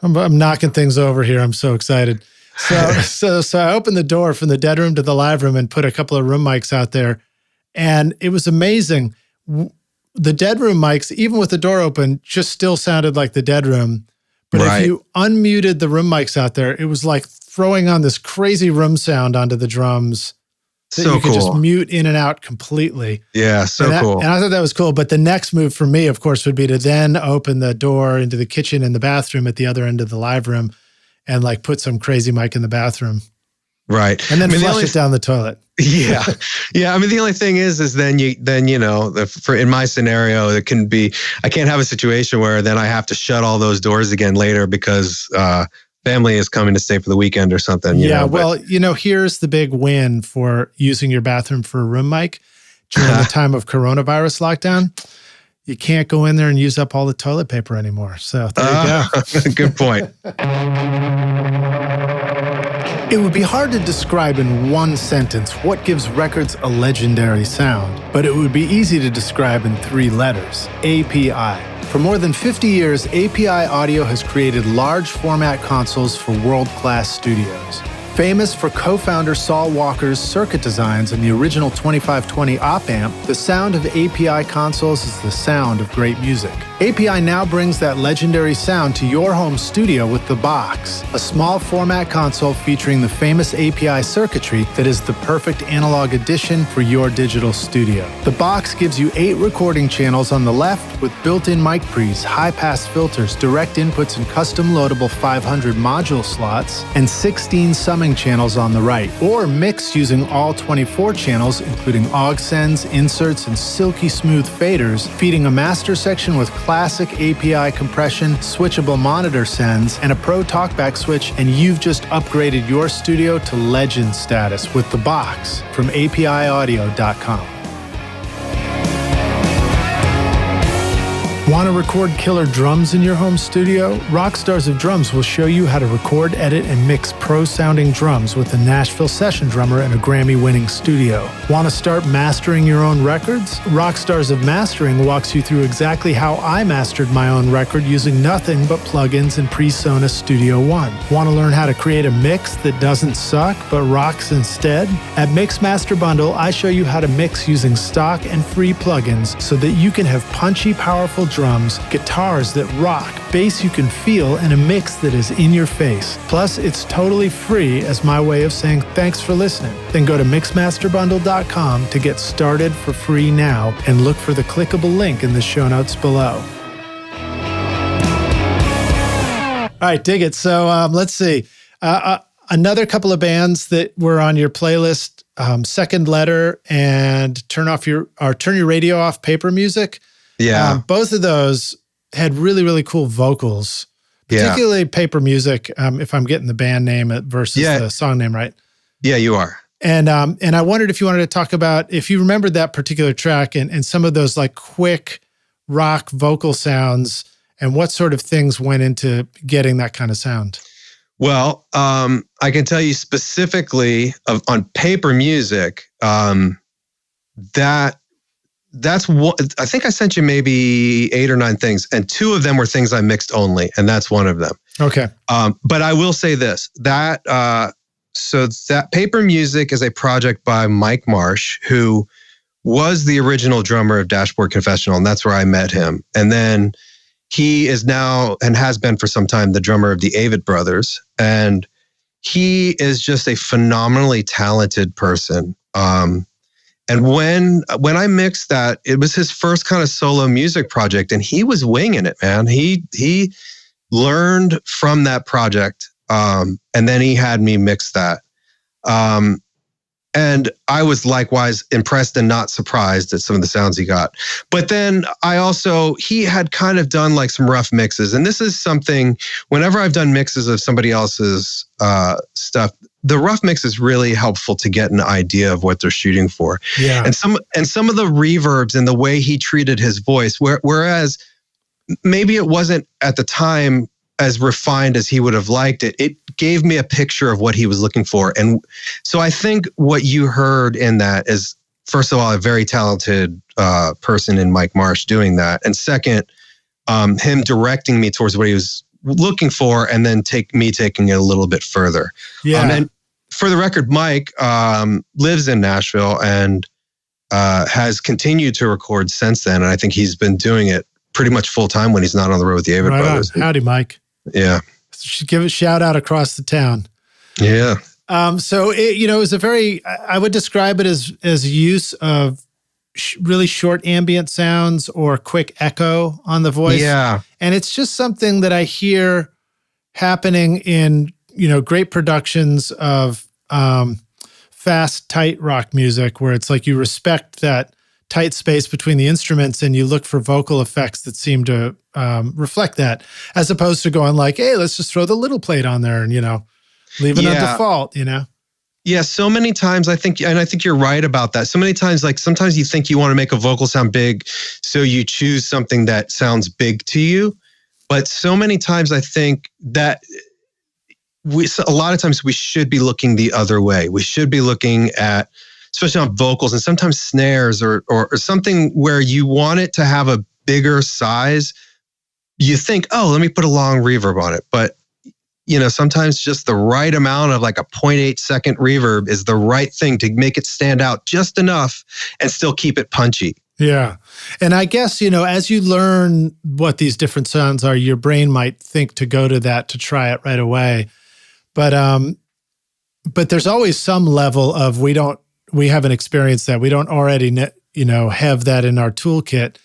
I'm knocking things over here. I'm so excited. So I opened the door from the dead room to the live room and put a couple of room mics out there. And it was amazing. The dead room mics, even with the door open, just still sounded like the dead room. But if you unmuted the room mics out there, it was like throwing on this crazy room sound onto the drums that you could just mute in and out completely. Yeah, cool. And I thought that was cool. But the next move for me, of course, would be to then open the door into the kitchen and the bathroom at the other end of the live room and like put some crazy mic in the bathroom. Right. And then flush it down the toilet. Yeah. Yeah. I mean, the only thing is then in my scenario, it can be, I can't have a situation where then I have to shut all those doors again later because family is coming to stay for the weekend or something. Here's the big win for using your bathroom for a room mic during the time of coronavirus lockdown. You can't go in there and use up all the toilet paper anymore. So there you go. Good point. It would be hard to describe in one sentence what gives records a legendary sound, but it would be easy to describe in 3 letters: API. For more than 50 years, API Audio has created large format consoles for world-class studios. Famous for co-founder Saul Walker's circuit designs and the original 2520 op-amp, the sound of API consoles is the sound of great music. API now brings that legendary sound to your home studio with the Box, a small format console featuring the famous API circuitry that is the perfect analog addition for your digital studio. The Box gives you 8 recording channels on the left with built-in mic pre's, high-pass filters, direct inputs, and custom loadable 500 module slots, and 16 summing channels on the right, or mix using all 24 channels, including aux sends, inserts, and silky smooth faders, feeding a master section with classic API compression, switchable monitor sends, and a Pro TalkBack switch, and you've just upgraded your studio to legend status with the Box from APIaudio.com. Want to record killer drums in your home studio? Rockstars of Drums will show you how to record, edit, and mix pro-sounding drums with a Nashville session drummer in a Grammy-winning studio. Want to start mastering your own records? Rockstars of Mastering walks you through exactly how I mastered my own record using nothing but plugins and PreSonus Studio One. Want to learn how to create a mix that doesn't suck but rocks instead? At Mixmaster Bundle, I show you how to mix using stock and free plugins so that you can have punchy, powerful drums, guitars that rock, bass you can feel, and a mix that is in your face. Plus, it's totally free as my way of saying thanks for listening. Then go to mixmasterbundle.com to get started for free now and look for the clickable link in the show notes below. All right, dig it. So let's see. Another couple of bands that were on your playlist, Second Letter and Turn Your Radio Off, Paper Music. Yeah. Both of those had really, really cool vocals, particularly Paper Music, if I'm getting the band name versus the song name right. Yeah, you are. And I wondered if you wanted to talk about, if you remembered that particular track and some of those like quick rock vocal sounds and what sort of things went into getting that kind of sound. Well, I can tell you specifically on Paper Music, that's what I think I sent you maybe 8 or 9 things, and 2 of them were things I mixed only, and that's one of them. Okay. But I will say this, that Paper Music is a project by Mike Marsh, who was the original drummer of Dashboard Confessional, and that's where I met him. And then he is now, and has been for some time, the drummer of the Avett Brothers, and he is just a phenomenally talented person. And when I mixed that, it was his first kind of solo music project, and he was winging it, man. He learned from that project, and then he had me mix that. And I was likewise impressed and not surprised at some of the sounds he got. But then he had kind of done like some rough mixes. And this is something, whenever I've done mixes of somebody else's stuff, the rough mix is really helpful to get an idea of what they're shooting for. Yeah. And some of the reverbs and the way he treated his voice, whereas maybe it wasn't at the time as refined as he would have liked it, it gave me a picture of what he was looking for. And so I think what you heard in that is, first of all, a very talented person in Mike Marsh doing that. And second, him directing me towards what he was looking for, and then taking it a little bit further. Yeah. And for the record, Mike lives in Nashville and has continued to record since then. And I think he's been doing it pretty much full time when he's not on the road with the Avett Brothers. Howdy, Mike. Yeah. Should give a shout out across the town. Yeah. So it was a very, I would describe it as use of really short ambient sounds or quick echo on the voice. Yeah. And it's just something that I hear happening in, great productions of fast, tight rock music, where it's like you respect that tight space between the instruments and you look for vocal effects that seem to reflect that, as opposed to going like, hey, let's just throw the little plate on there and, leave it on default, Yeah, so many times I think you're right about that. So many times, like sometimes you think you want to make a vocal sound big, so you choose something that sounds big to you. But so many times I think that a lot of times we should be looking the other way. We should be looking at, especially on vocals and sometimes snares or something where you want it to have a bigger size. You think, oh, let me put a long reverb on it. But sometimes just the right amount of like a 0.8 second reverb is the right thing to make it stand out just enough and still keep it punchy. Yeah. And I guess, as you learn what these different sounds are, your brain might think to go to that to try it right away. But there's always some level of we haven't experienced that. We don't already, have that in our toolkit.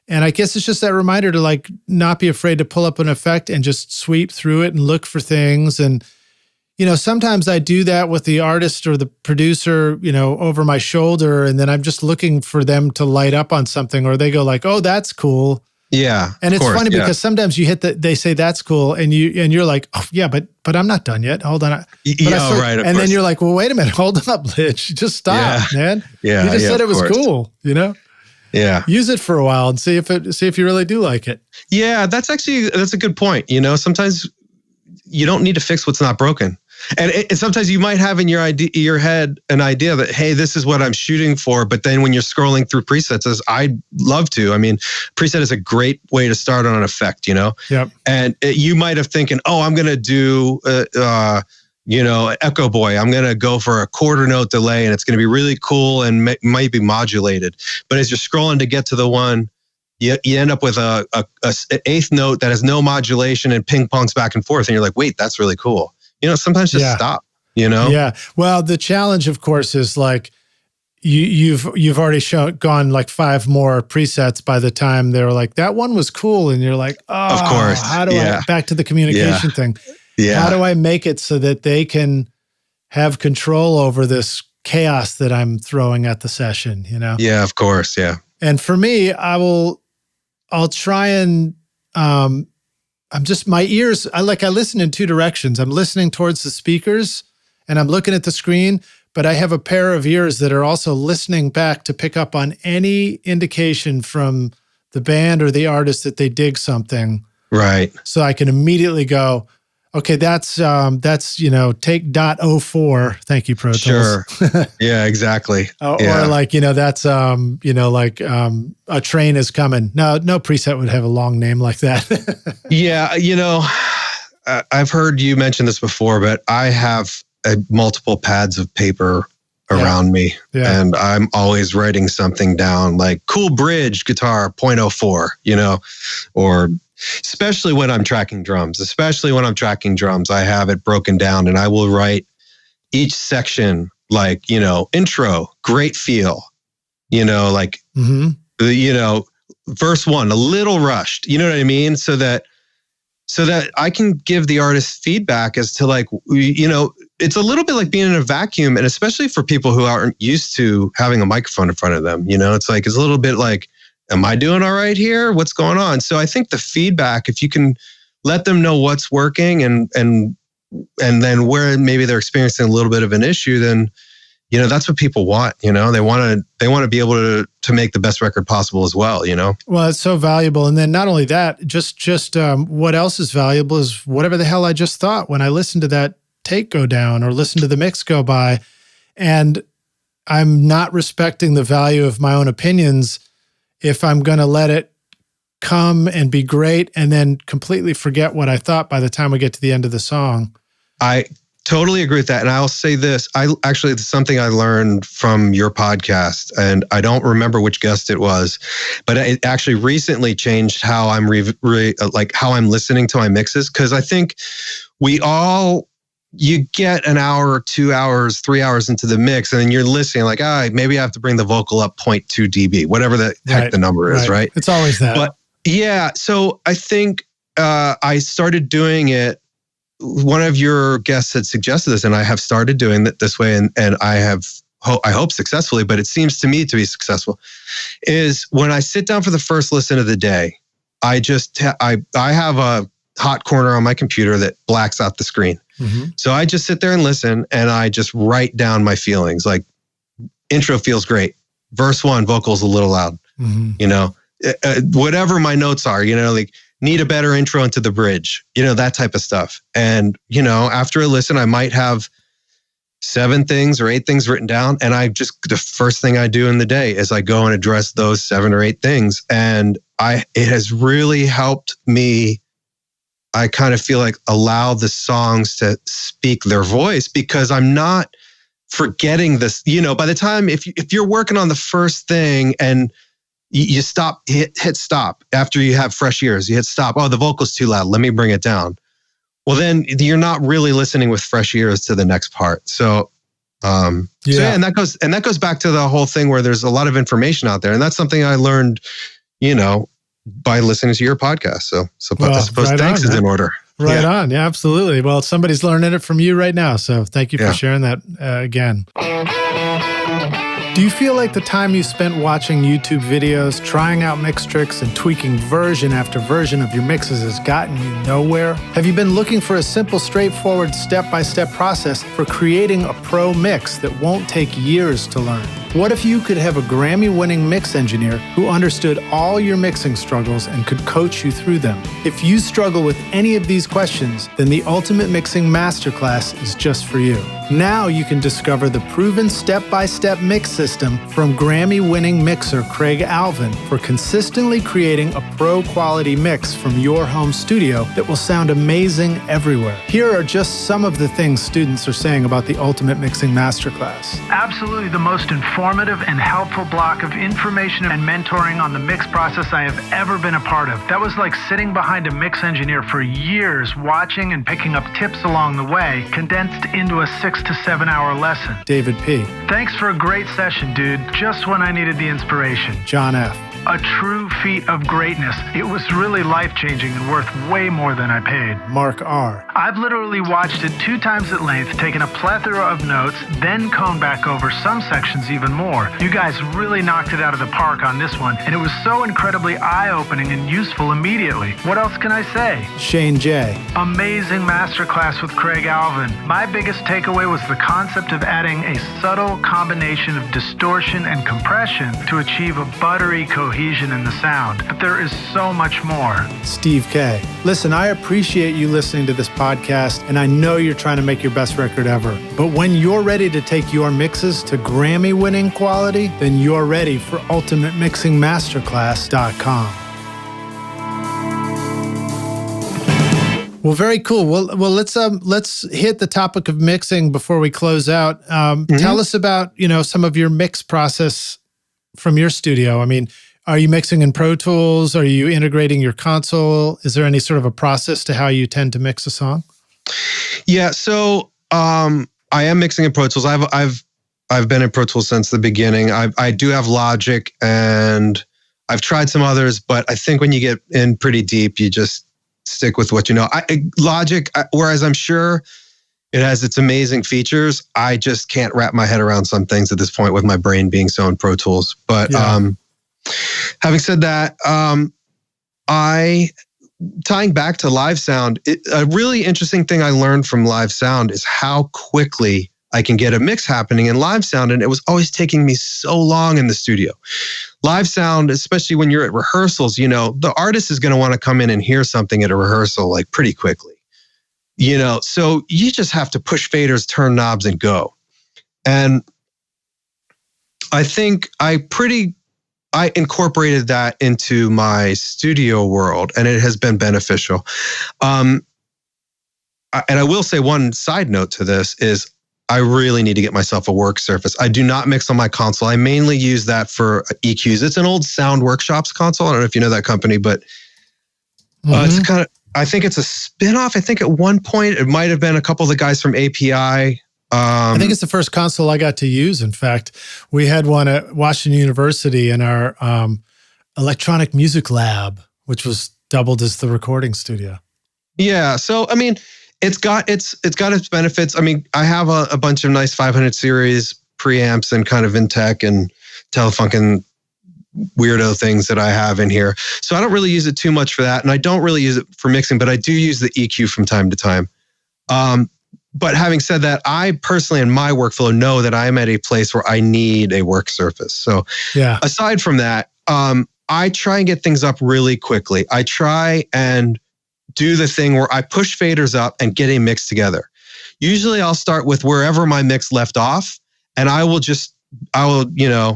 And I guess it's just that reminder to like not be afraid to pull up an effect and just sweep through it and look for things. And, sometimes I do that with the artist or the producer, over my shoulder. And then I'm just looking for them to light up on something, or they go like, oh, that's cool. Yeah. And it's funny because sometimes you they say that's cool and you're like, oh yeah, but I'm not done yet. Hold on. Right. And then you're like, well, wait a minute, hold up, Litch. Just stop, man. Yeah. You just said it was cool, Yeah. Use it for a while and see if you really do like it. Yeah, that's a good point. Sometimes you don't need to fix what's not broken. And sometimes you might have in your head an idea that, hey, this is what I'm shooting for. But then when you're scrolling through presets, as I'd love to, preset is a great way to start on an effect, Yep. And you might have thinking, oh, I'm going to do, Echo Boy. I'm going to go for a quarter note delay and it's going to be really cool and might be modulated. But as you're scrolling to get to the one, you end up with an eighth note that has no modulation and ping pongs back and forth. And you're like, wait, that's really cool. Sometimes just stop, Yeah. Well, the challenge, of course, is like you've already gone like 5 more presets by the time they're like, that one was cool. And you're like, oh, of course. How do I, back to the communication thing. Yeah. How do I make it so that they can have control over this chaos that I'm throwing at the session, Yeah, of course. Yeah. And for me, I'll try and, my ears, I listen in 2 directions. I'm listening towards the speakers and I'm looking at the screen, but I have a pair of ears that are also listening back to pick up on any indication from the band or the artist that they dig something. Right. So I can immediately go, okay, that's take .04. Thank you, Pro Tools. Sure. Yeah, exactly. Or like, that's, a train is coming. No preset would have a long name like that. Yeah. I've heard you mention this before, but I have multiple pads of paper around me. Yeah. And I'm always writing something down like cool bridge guitar 0.04, or especially when I'm tracking drums. I have it broken down and I will write each section like, intro, great feel, verse 1, a little rushed, you know what I mean? So that I can give the artist feedback as to like, it's a little bit like being in a vacuum, and especially for people who aren't used to having a microphone in front of them, it's a little bit like, am I doing all right here? What's going on? So I think the feedback, if you can let them know what's working and then where maybe they're experiencing a little bit of an issue, then, that's what people want, they want to be able to make the best record possible as well, Well, it's so valuable. And then not only that, just what else is valuable is whatever the hell I just thought when I listened to that take go down or listened to the mix go by, and I'm not respecting the value of my own opinions if I'm going to let it come and be great and then completely forget what I thought by the time we get to the end of the song. I totally agree with that. And I'll say this, it's something I learned from your podcast, and I don't remember which guest it was, but it actually recently changed how I'm how I'm listening to my mixes. Cause I think you get an hour, 2 hours, 3 hours into the mix, and then you're listening like, maybe I have to bring the vocal up 0.2 dB, whatever the heck the number is, right? It's always that. But yeah, so I think I started doing it. One of your guests had suggested this, and I have started doing it this way, and I hope successfully, but it seems to me to be successful, is when I sit down for the first listen of the day, I have a hot corner on my computer that blacks out the screen. Mm-hmm. So I just sit there and listen, and I just write down my feelings. Like, intro feels great. Verse 1, vocals a little loud. Mm-hmm. Whatever my notes are, like, need a better intro into the bridge, that type of stuff. And, after a listen, I might have 7 things or 8 things written down. And the first thing I do in the day is I go and address those 7 or 8 things. And it has really helped me. I kind of feel like allow the songs to speak their voice, because I'm not forgetting this, by the time, if you're working on the first thing and you stop, hit stop after you have fresh ears. You hit stop. Oh, the vocal's too loud. Let me bring it down. Well, then you're not really listening with fresh ears to the next part. And that goes back to the whole thing where there's a lot of information out there, and that's something I learned, by listening to your podcast. So I suppose thanks is in order. Right on. Yeah, absolutely. Well, somebody's learning it from you right now. So thank you for sharing that again. Do you feel like the time you spent watching YouTube videos, trying out mix tricks, and tweaking version after version of your mixes has gotten you nowhere? Have you been looking for a simple, straightforward, step-by-step process for creating a pro mix that won't take years to learn? What if you could have a Grammy-winning mix engineer who understood all your mixing struggles and could coach you through them? If you struggle with any of these questions, then the Ultimate Mixing Masterclass is just for you. Now you can discover the proven step-by-step mix system from Grammy-winning mixer Craig Alvin for consistently creating a pro-quality mix from your home studio that will sound amazing everywhere. Here are just some of the things students are saying about the Ultimate Mixing Masterclass. Absolutely the most informative and helpful block of information and mentoring on the mix process I have ever been a part of. That was like sitting behind a mix engineer for years, watching and picking up tips along the way, condensed into a 6 to 7 hour lesson. David P. Thanks for a great session, dude. Just when I needed the inspiration. John F. A true feat of greatness. It was really life-changing and worth way more than I paid. Mark R. I've literally watched it 2 times at length, taken a plethora of notes, then combed back over some sections even more. You guys really knocked it out of the park on this one, and it was so incredibly eye-opening and useful immediately. What else can I say? Shane J. Amazing masterclass with Craig Alvin. My biggest takeaway was the concept of adding a subtle combination of distortion and compression to achieve a buttery cohesion in the sound. But there is so much more. Steve K. Listen, I appreciate you listening to this podcast, and I know you're trying to make your best record ever. But when you're ready to take your mixes to Grammy-winning quality, then you're ready for UltimateMixingMasterclass.com. Well, very cool. Well, let's hit the topic of mixing before we close out. Tell us about some of your mix process from your studio. I mean, are you mixing in Pro Tools? Are you integrating your console? Is there any sort of a process to how you tend to mix a song? Yeah, so I am mixing in Pro Tools. I've been in Pro Tools since the beginning. I do have Logic, and I've tried some others, but I think when you get in pretty deep, you just stick with what you know. Logic, whereas I'm sure it has its amazing features, I just can't wrap my head around some things at this point with my brain being so in Pro Tools. But having said that, tying back to live sound, a really interesting thing I learned from live sound is how quickly I can get a mix happening in live sound. And it was always taking me so long in the studio. Live sound, especially when you're at rehearsals, the artist is going to want to come in and hear something at a rehearsal like pretty quickly. So you just have to push faders, turn knobs, and go. And I think I pretty I incorporated that into my studio world, and it has been beneficial. And I will say one side note to this is I really need to get myself a work surface. I do not mix on my console. I mainly use that for EQs. It's an old Sound Workshops console. I don't know if you know that company, but it's kind of, I think it's a spinoff. I think at one point it might have been a couple of the guys from API. I think it's the first console I got to use. In fact, we had one at Washington University in our electronic music lab, which was doubled as the recording studio. Yeah. So, I mean, it's got its benefits. I mean, I have a bunch of nice 500 series preamps and kind of Intec and Telefunken weirdo things that I have in here. So I don't really use it too much for that. And I don't really use it for mixing, but I do use the EQ from time to time. But having said that, I personally in my workflow know that I'm at a place where I need a work surface. So aside from that, I try and get things up really quickly. I try and do the thing where I push faders up and get a mix together. Usually I'll start with wherever my mix left off, and I will,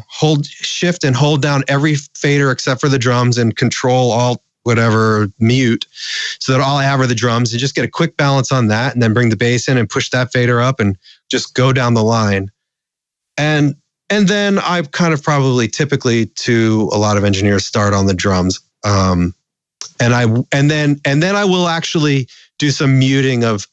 hold shift and hold down every fader except for the drums and control alt whatever mute, so that all I have are the drums, and just get a quick balance on that, and then bring the bass in and push that fader up and just go down the line. And then I've kind of probably typically to a lot of engineers start on the drums. And then I will actually do some muting of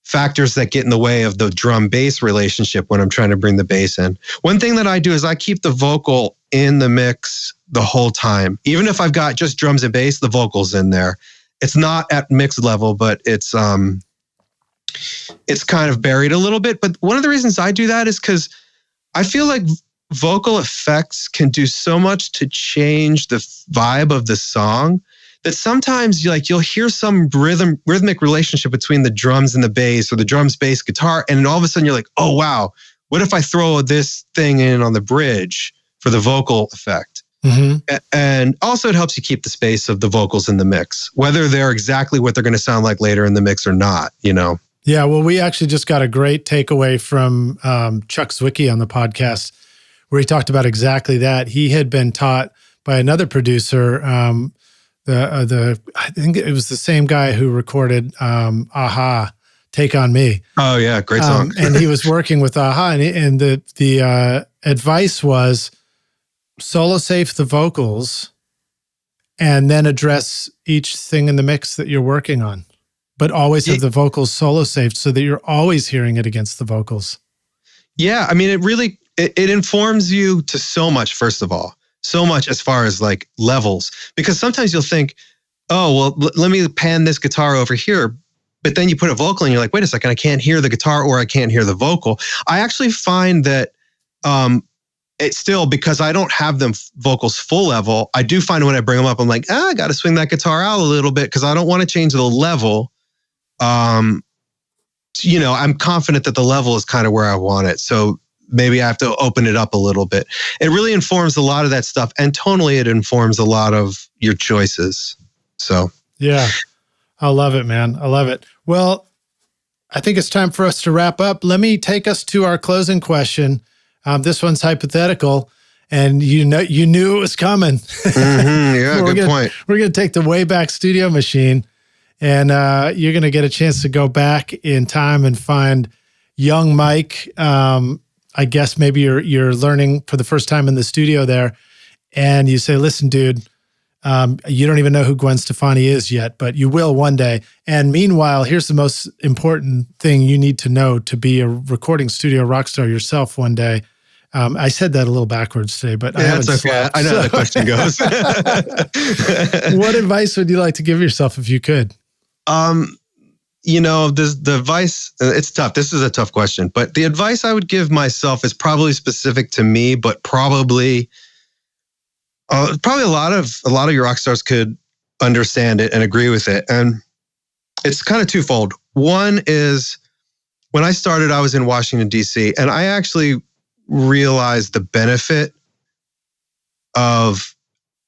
factors that get in the way of the drum bass relationship when I'm trying to bring the bass in. One thing that I do is I keep the vocal in the mix the whole time. Even if I've got just drums and bass, the vocal's in there. It's not at mix level, but it's kind of buried a little bit. But one of the reasons I do that is because I feel like vocal effects can do so much to change the vibe of the song that sometimes you'll hear some rhythmic relationship between the drums and the bass, or the drums, bass, guitar, and all of a sudden you're like, oh wow, what if I throw this thing in on the bridge for the vocal effect? Mm-hmm. And also it helps you keep the space of the vocals in the mix, whether they're exactly what they're going to sound like later in the mix or not, Yeah, well, we actually just got a great takeaway from Chuck Zwicky on the podcast, where he talked about exactly that. He had been taught by another producer, I think it was the same guy who recorded Aha, Take On Me. Oh yeah, great song. And he was working with Aha, and the advice was solo safe the vocals and then address each thing in the mix that you're working on. But always have the vocals solo saved so that you're always hearing it against the vocals. Yeah, I mean, it informs you to so much, first of all. So much as far as like levels. Because sometimes you'll think, oh, well, let me pan this guitar over here. But then you put a vocal and you're like, wait a second, I can't hear the guitar or I can't hear the vocal. I actually find that it's still, because I don't have them vocals full level, I do find when I bring them up, I'm like, I got to swing that guitar out a little bit because I don't want to change the level. I'm confident that the level is kind of where I want it. So maybe I have to open it up a little bit. It really informs a lot of that stuff. And tonally, it informs a lot of your choices. So, yeah, I love it, man. I love it. Well, I think it's time for us to wrap up. Let me take us to our closing question. This one's hypothetical, and you knew it was coming. Mm-hmm, yeah, good point. We're going to take the Wayback Studio machine, and you're going to get a chance to go back in time and find young Mike. I guess maybe you're learning for the first time in the studio there, and you say, listen, dude, you don't even know who Gwen Stefani is yet, but you will one day. And meanwhile, here's the most important thing you need to know to be a recording studio rock star yourself one day. I said that a little backwards today, but I haven't slept. I know how the question goes. What advice would you like to give yourself if you could? The advice, it's tough. This is a tough question, but the advice I would give myself is probably specific to me, but probably a lot of your rock stars could understand it and agree with it. And it's kind of twofold. One is when I started, I was in Washington, D.C., and I actually realized the benefit of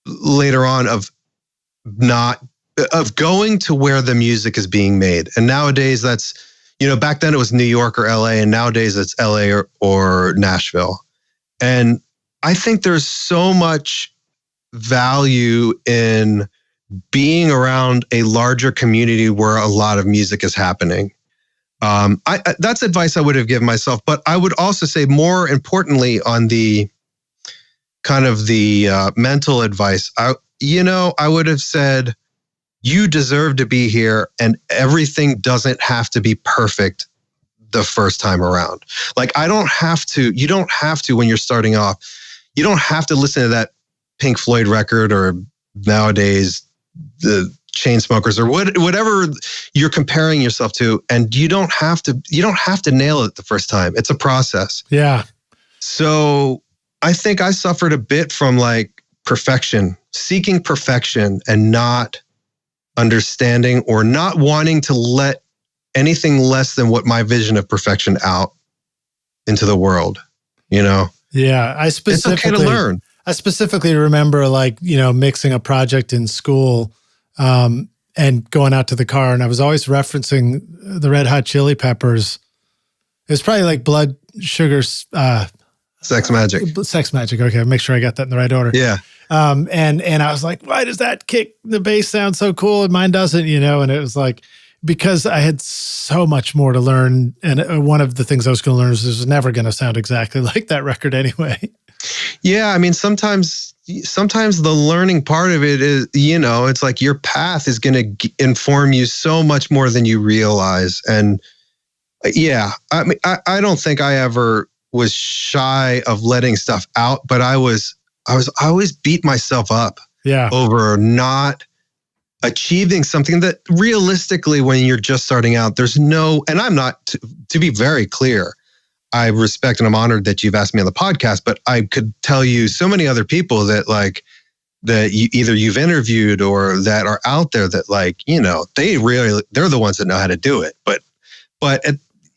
later on of going to where the music is being made. And nowadays that's, back then it was New York or LA, and nowadays it's LA or Nashville. And I think there's so much value in being around a larger community where a lot of music is happening. That's advice I would have given myself, but I would also say more importantly on the kind of the mental advice, I would have said, you deserve to be here and everything doesn't have to be perfect the first time around. Like you don't have to, when you're starting off, you don't have to listen to that Pink Floyd record or nowadays the Chainsmokers or whatever you're comparing yourself to. And you don't have to nail it the first time. It's a process. Yeah. So I think I suffered a bit from like seeking perfection and not understanding or not wanting to let anything less than what my vision of perfection out into the world, Yeah. It's okay to learn. I specifically remember mixing a project in school and going out to the car, and I was always referencing the Red Hot Chili Peppers. It was probably like Blood Sugar... Sex Magic. Sex Magic. Okay, make sure I got that in the right order. Yeah. And I was like, why does that kick the bass sound so cool and mine doesn't? And it was like, because I had so much more to learn. And one of the things I was going to learn is this was never going to sound exactly like that record anyway. Yeah, I mean, sometimes the learning part of it is, it's like your path is going to inform you so much more than you realize. And yeah, I mean, I don't think I ever was shy of letting stuff out, but I always beat myself up over not achieving something that realistically, when you're just starting out, and I'm not, to be very clear, I respect and I'm honored that you've asked me on the podcast, but I could tell you so many other people that either you've interviewed or that are out there that they're the ones that know how to do it. But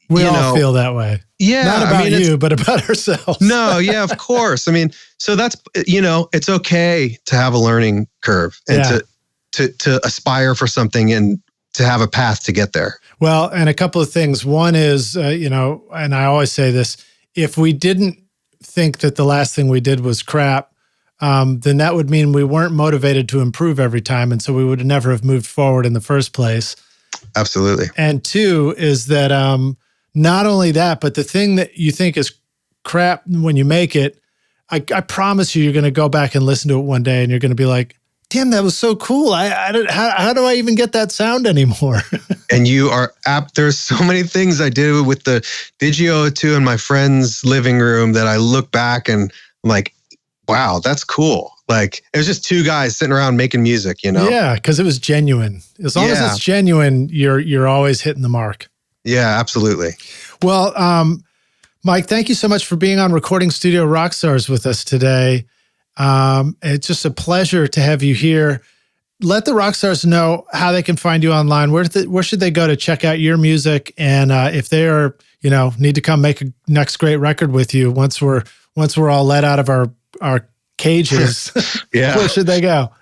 we all feel that way. Yeah. Not about you, but about ourselves. No, yeah, of course. I mean, so that's, it's okay to have a learning curve and to aspire for something and to have a path to get there. Well, and a couple of things. One is, and I always say this, if we didn't think that the last thing we did was crap, then that would mean we weren't motivated to improve every time. And so we would never have moved forward in the first place. Absolutely. And two is that not only that, but the thing that you think is crap when you make it, I promise you're going to go back and listen to it one day and you're going to be like, damn, that was so cool. How do I even get that sound anymore? And you are apt. There's so many things I did with the Digio 2 in my friend's living room that I look back and I'm like, wow, that's cool. Like, it was just two guys sitting around making music, Yeah, because it was genuine. As long as it's genuine, you're always hitting the mark. Yeah, absolutely. Well, Mike, thank you so much for being on Recording Studio Rockstars with us today. It's just a pleasure to have you here. Let the Rockstars know how they can find you online. Where should they go to check out your music? And if they are, need to come make a next great record with you once we're all let out of our cages, where should they go?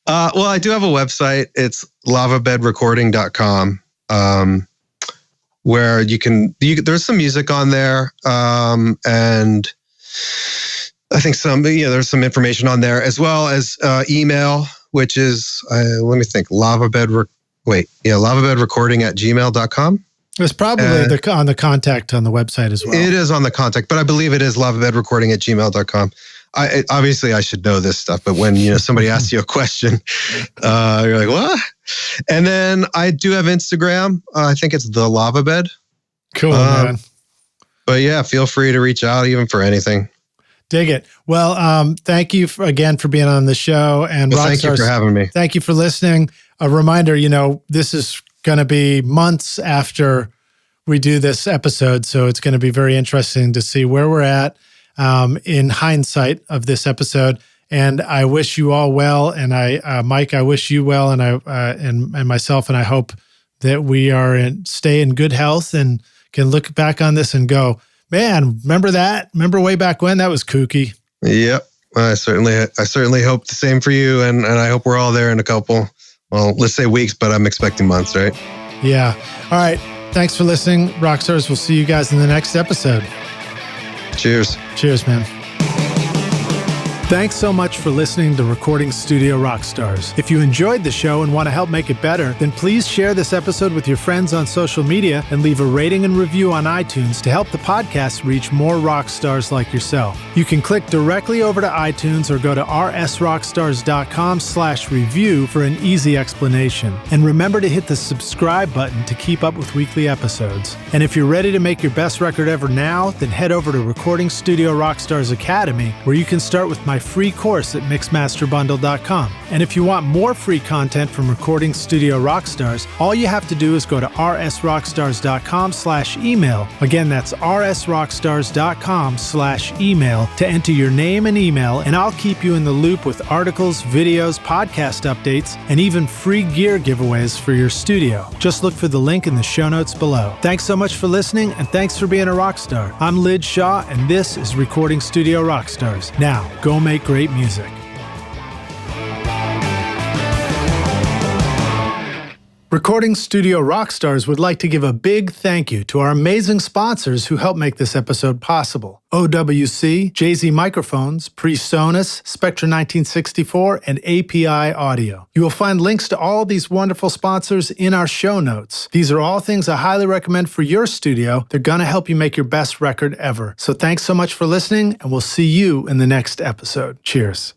Well, I do have a website. It's lavabedrecording.com. Where there's some music on there. And I think there's some information on there as well as email, which is, let me think, lavabedrecording@gmail.com. It's probably on the contact on the website as well. It is on the contact, but I believe it is lavabedrecording@gmail.com. Obviously I should know this stuff, but when somebody asks you a question, you're like, what? And then I do have Instagram. I think it's the Lavabed. Cool, man. But yeah, feel free to reach out even for anything. Dig it. Well, thank you again for being on the show. And thank you for having me. Thank you for listening. A reminder, this is going to be months after we do this episode, so it's going to be very interesting to see where we're at in hindsight of this episode. And I wish you all well. And Mike, I wish you well, and and myself, and I hope that we stay in good health and can look back on this and go, man, remember that? Remember way back when? That was kooky. Yep. I certainly hope the same for you. And I hope we're all there in a couple, well, let's say weeks, but I'm expecting months, right? Yeah. All right. Thanks for listening. Rockstars, we'll see you guys in the next episode. Cheers. Cheers, man. Thanks so much for listening to Recording Studio Rockstars. If you enjoyed the show and want to help make it better, then please share this episode with your friends on social media and leave a rating and review on iTunes to help the podcast reach more rock stars like yourself. You can click directly over to iTunes or go to rsrockstars.com/review for an easy explanation. And remember to hit the subscribe button to keep up with weekly episodes. And if you're ready to make your best record ever now, then head over to Recording Studio Rockstars Academy, where you can start with my free course at mixmasterbundle.com. And if you want more free content from Recording Studio Rockstars, all you have to do is go to rsrockstars.com/email. Again, that's rsrockstars.com/email to enter your name and email, and I'll keep you in the loop with articles, videos, podcast updates, and even free gear giveaways for your studio. Just look for the link in the show notes below. Thanks so much for listening, and thanks for being a rock star. I'm Lid Shaw, and this is Recording Studio Rockstars. Now, go make great music. Recording Studio Rockstars would like to give a big thank you to our amazing sponsors who help make this episode possible. OWC, Jay-Z Microphones, PreSonus, Spectra 1964, and API Audio. You will find links to all these wonderful sponsors in our show notes. These are all things I highly recommend for your studio. They're going to help you make your best record ever. So thanks so much for listening, and we'll see you in the next episode. Cheers.